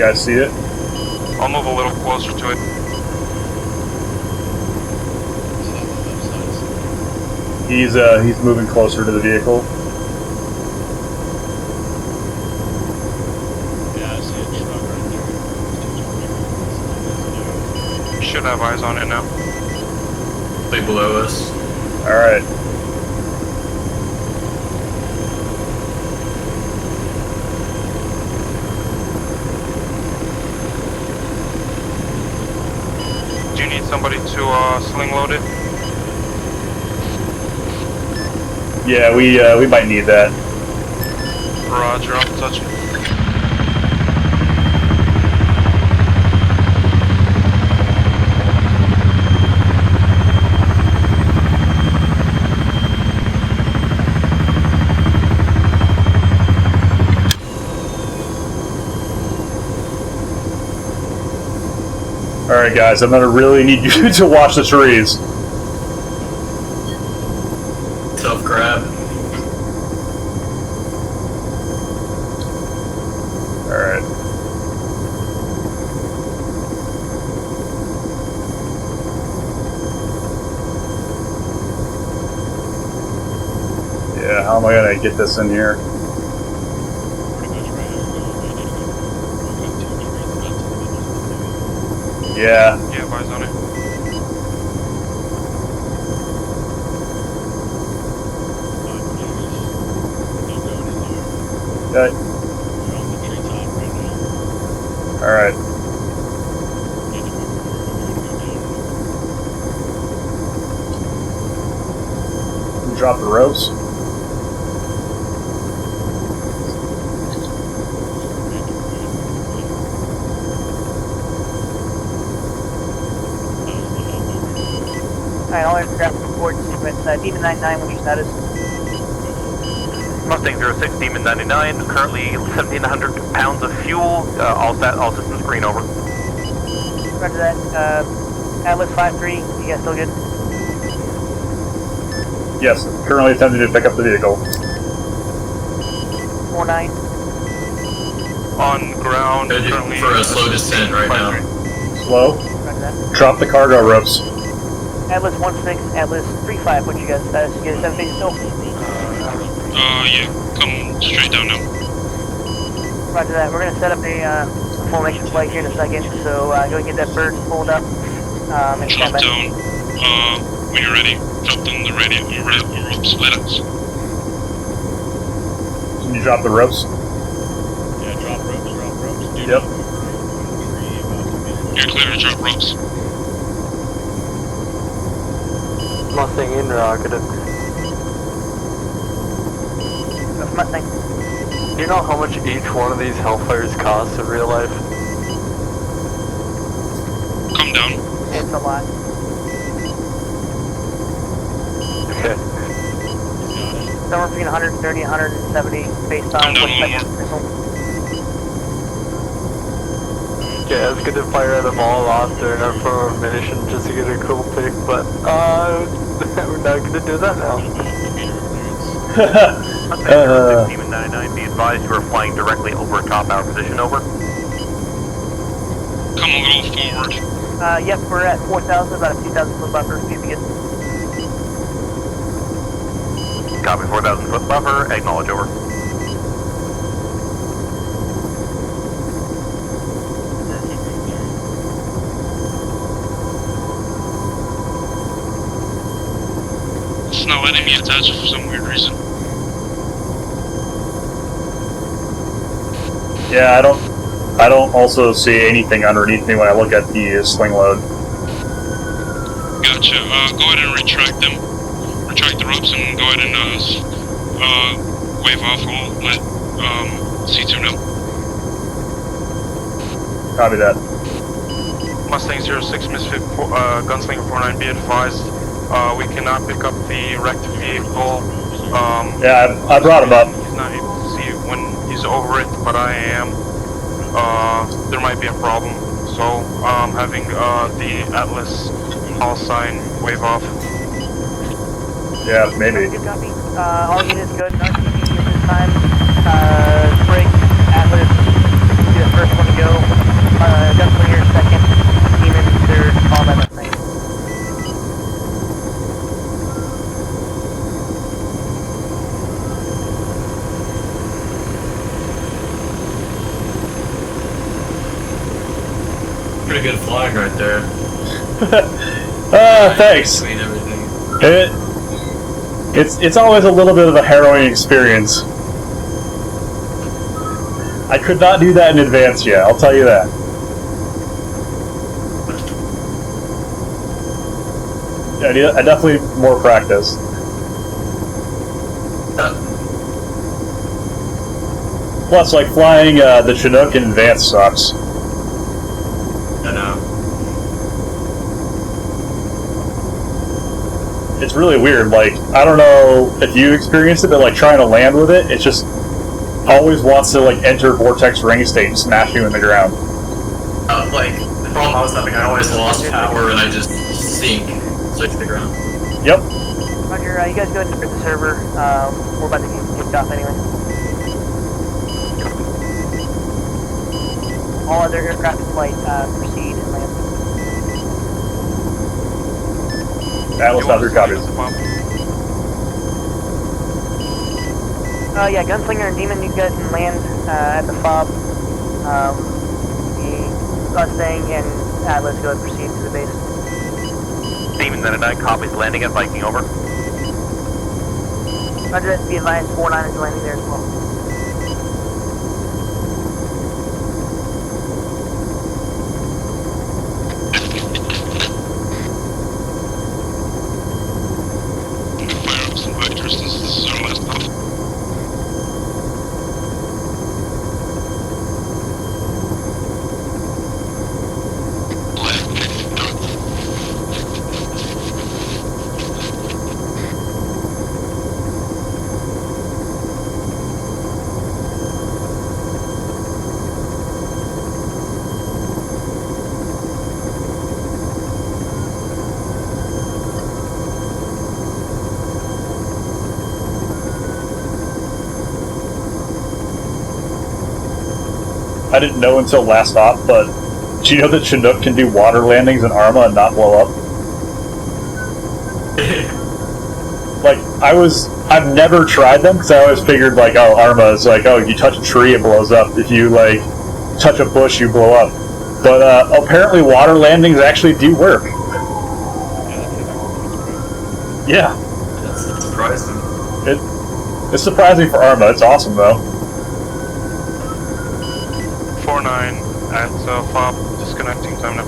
guys see it? I'll move a little closer to it. He's moving closer to the vehicle. Yeah, I see a truck right there. You should have eyes on it now. They below us. Alright. Do you need somebody to sling load it? Yeah, we might need that. Roger, I'll touch it. Alright guys, I'm gonna really need you to watch the trees. Tough grab. Alright. Yeah, how am I gonna get this in here? Yeah. Yeah, have eyes on it. Okay. Alright. Drop the ropes. Alright, all aircraft report sequence. Demon 99, what's your status? Mustang 06, Demon 99, currently 1,700 pounds of fuel, all systems green, over. Roger that. Atlas 5-3, you guys still good? Yes, currently attempting to pick up the vehicle. 4-9. On ground, Ready currently... for a slow descent right now. Slow. Roger that. Drop the cargo ropes. Atlas 1-6, Atlas 3-5, what's your guys' status? You guys 7 feet still? yeah, come straight down now. Roger that. We're gonna set up a formation flight here in a second, so go and get that bird pulled up. And Drop stand by. down. When you're ready, drop down the ropes. Let us. Can you drop the ropes? Yeah, drop ropes. Do Yep. You're clear to drop ropes. Mustang in rocketed. That's Mustang. Do you know how much each one of these Hellfires costs in real life? Come down. It's a lot. Okay. Somewhere between 130 and 170 based on what second missile. Yeah, it's good to fire them all off during our form of mission just to get a cool pick, but we're not gonna do that now. Mustang 06, Demon 99, be advised you are flying directly over top our position, over. Come a little forward. Yep, we're at 4,000, about a 2,000 foot buffer. Should be good. Copy, 4,000 foot buffer, acknowledge, over. It's not letting me attach for some weird reason. Yeah, I don't also see anything underneath me when I look at the sling load. Gotcha. Go ahead and retract them. Retract the ropes and go ahead and wave off. I'll let C2 know. Copy that. Mustang 06, Misfit, Gunslinger 49, be advised. We cannot pick up the wrecked vehicle. Yeah, I brought him up. He's not able to see it when he's over it, but I am. There might be a problem. So, having the Atlas call sign wave off. Yeah, maybe. Good copy. All units good. No TP at this time. Break, Atlas, be the first one to go. Gunslinger second, Demon third, followed by Mustang. Pretty good flying right there. Thanks. Between everything. It's always a little bit of a harrowing experience. I could not do that in advance yet, I'll tell you that. I definitely need more practice. Plus, like, flying the Chinook in advance sucks. I know. It's really weird, like, I don't know if you experienced it, but like trying to land with it, it just always wants to like enter vortex ring state and smash you in the ground. Like, the problem I was having, I always lost power and I just sink straight to the ground. Yep. Roger, you guys go ahead and start the server. We're about to get kicked off anyway. All other aircraft in flight, proceed and land. Atlas 5 copies. Yeah, Gunslinger and Demon, you guys can land at the FOB. The Mustang and Atlas go and proceed to the base. Demon 99 copies landing at Viking, over. Roger that, be advised, 49 is landing there as well. Fire up some vectors since this is our last stop. I didn't know until last stop, but do you know that Chinook can do water landings in Arma and not blow up? Like, I've never tried them, because I always figured, like, oh, Arma is like, oh, you touch a tree, it blows up. If you, like, touch a bush, you blow up. But, apparently water landings actually do work. Yeah. That's surprising. It's surprising for Arma, it's awesome, though. 49 at FOB, disconnecting time now.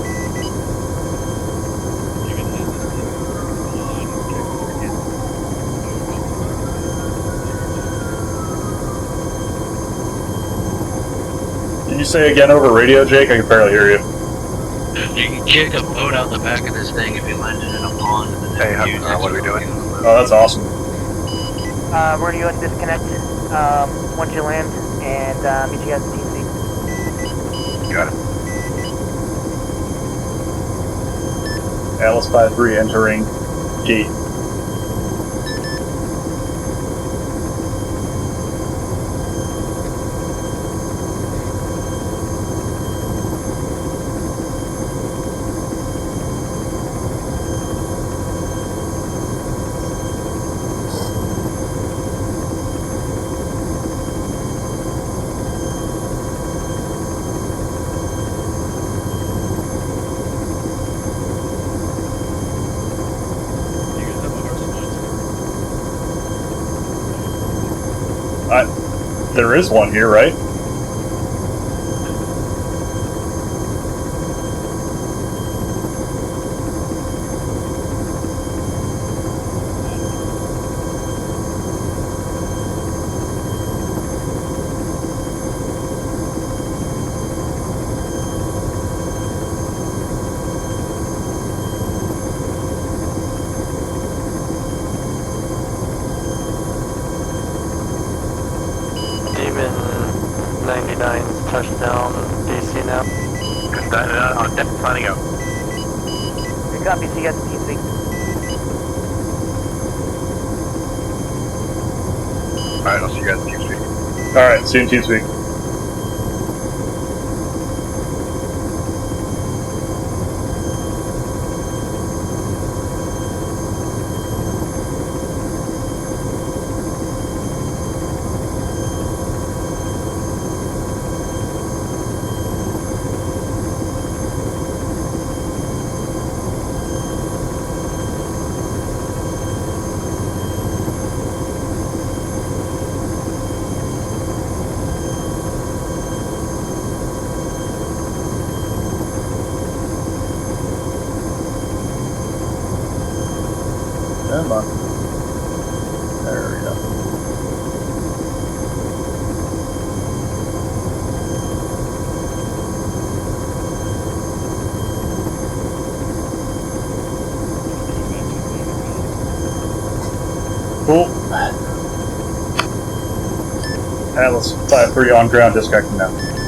Can you say again over radio, Jake? I can barely hear you. You can kick a boat out the back of this thing if you landed in a pond. And then What are we doing? Oh, that's awesome. We're going to go ahead and disconnect once you land and meet you guys at TC. Got it. Atlas 5-3 entering gate. There is one here, right? Touchdown, DC now. On deck, signing out. Good copy, see you guys at TC. Alright, I'll see you guys in TeamSpeak. Alright, see you in TeamSpeak. Come on. There we go. Cool. Alright, let's fly 3 on ground disconnecting now.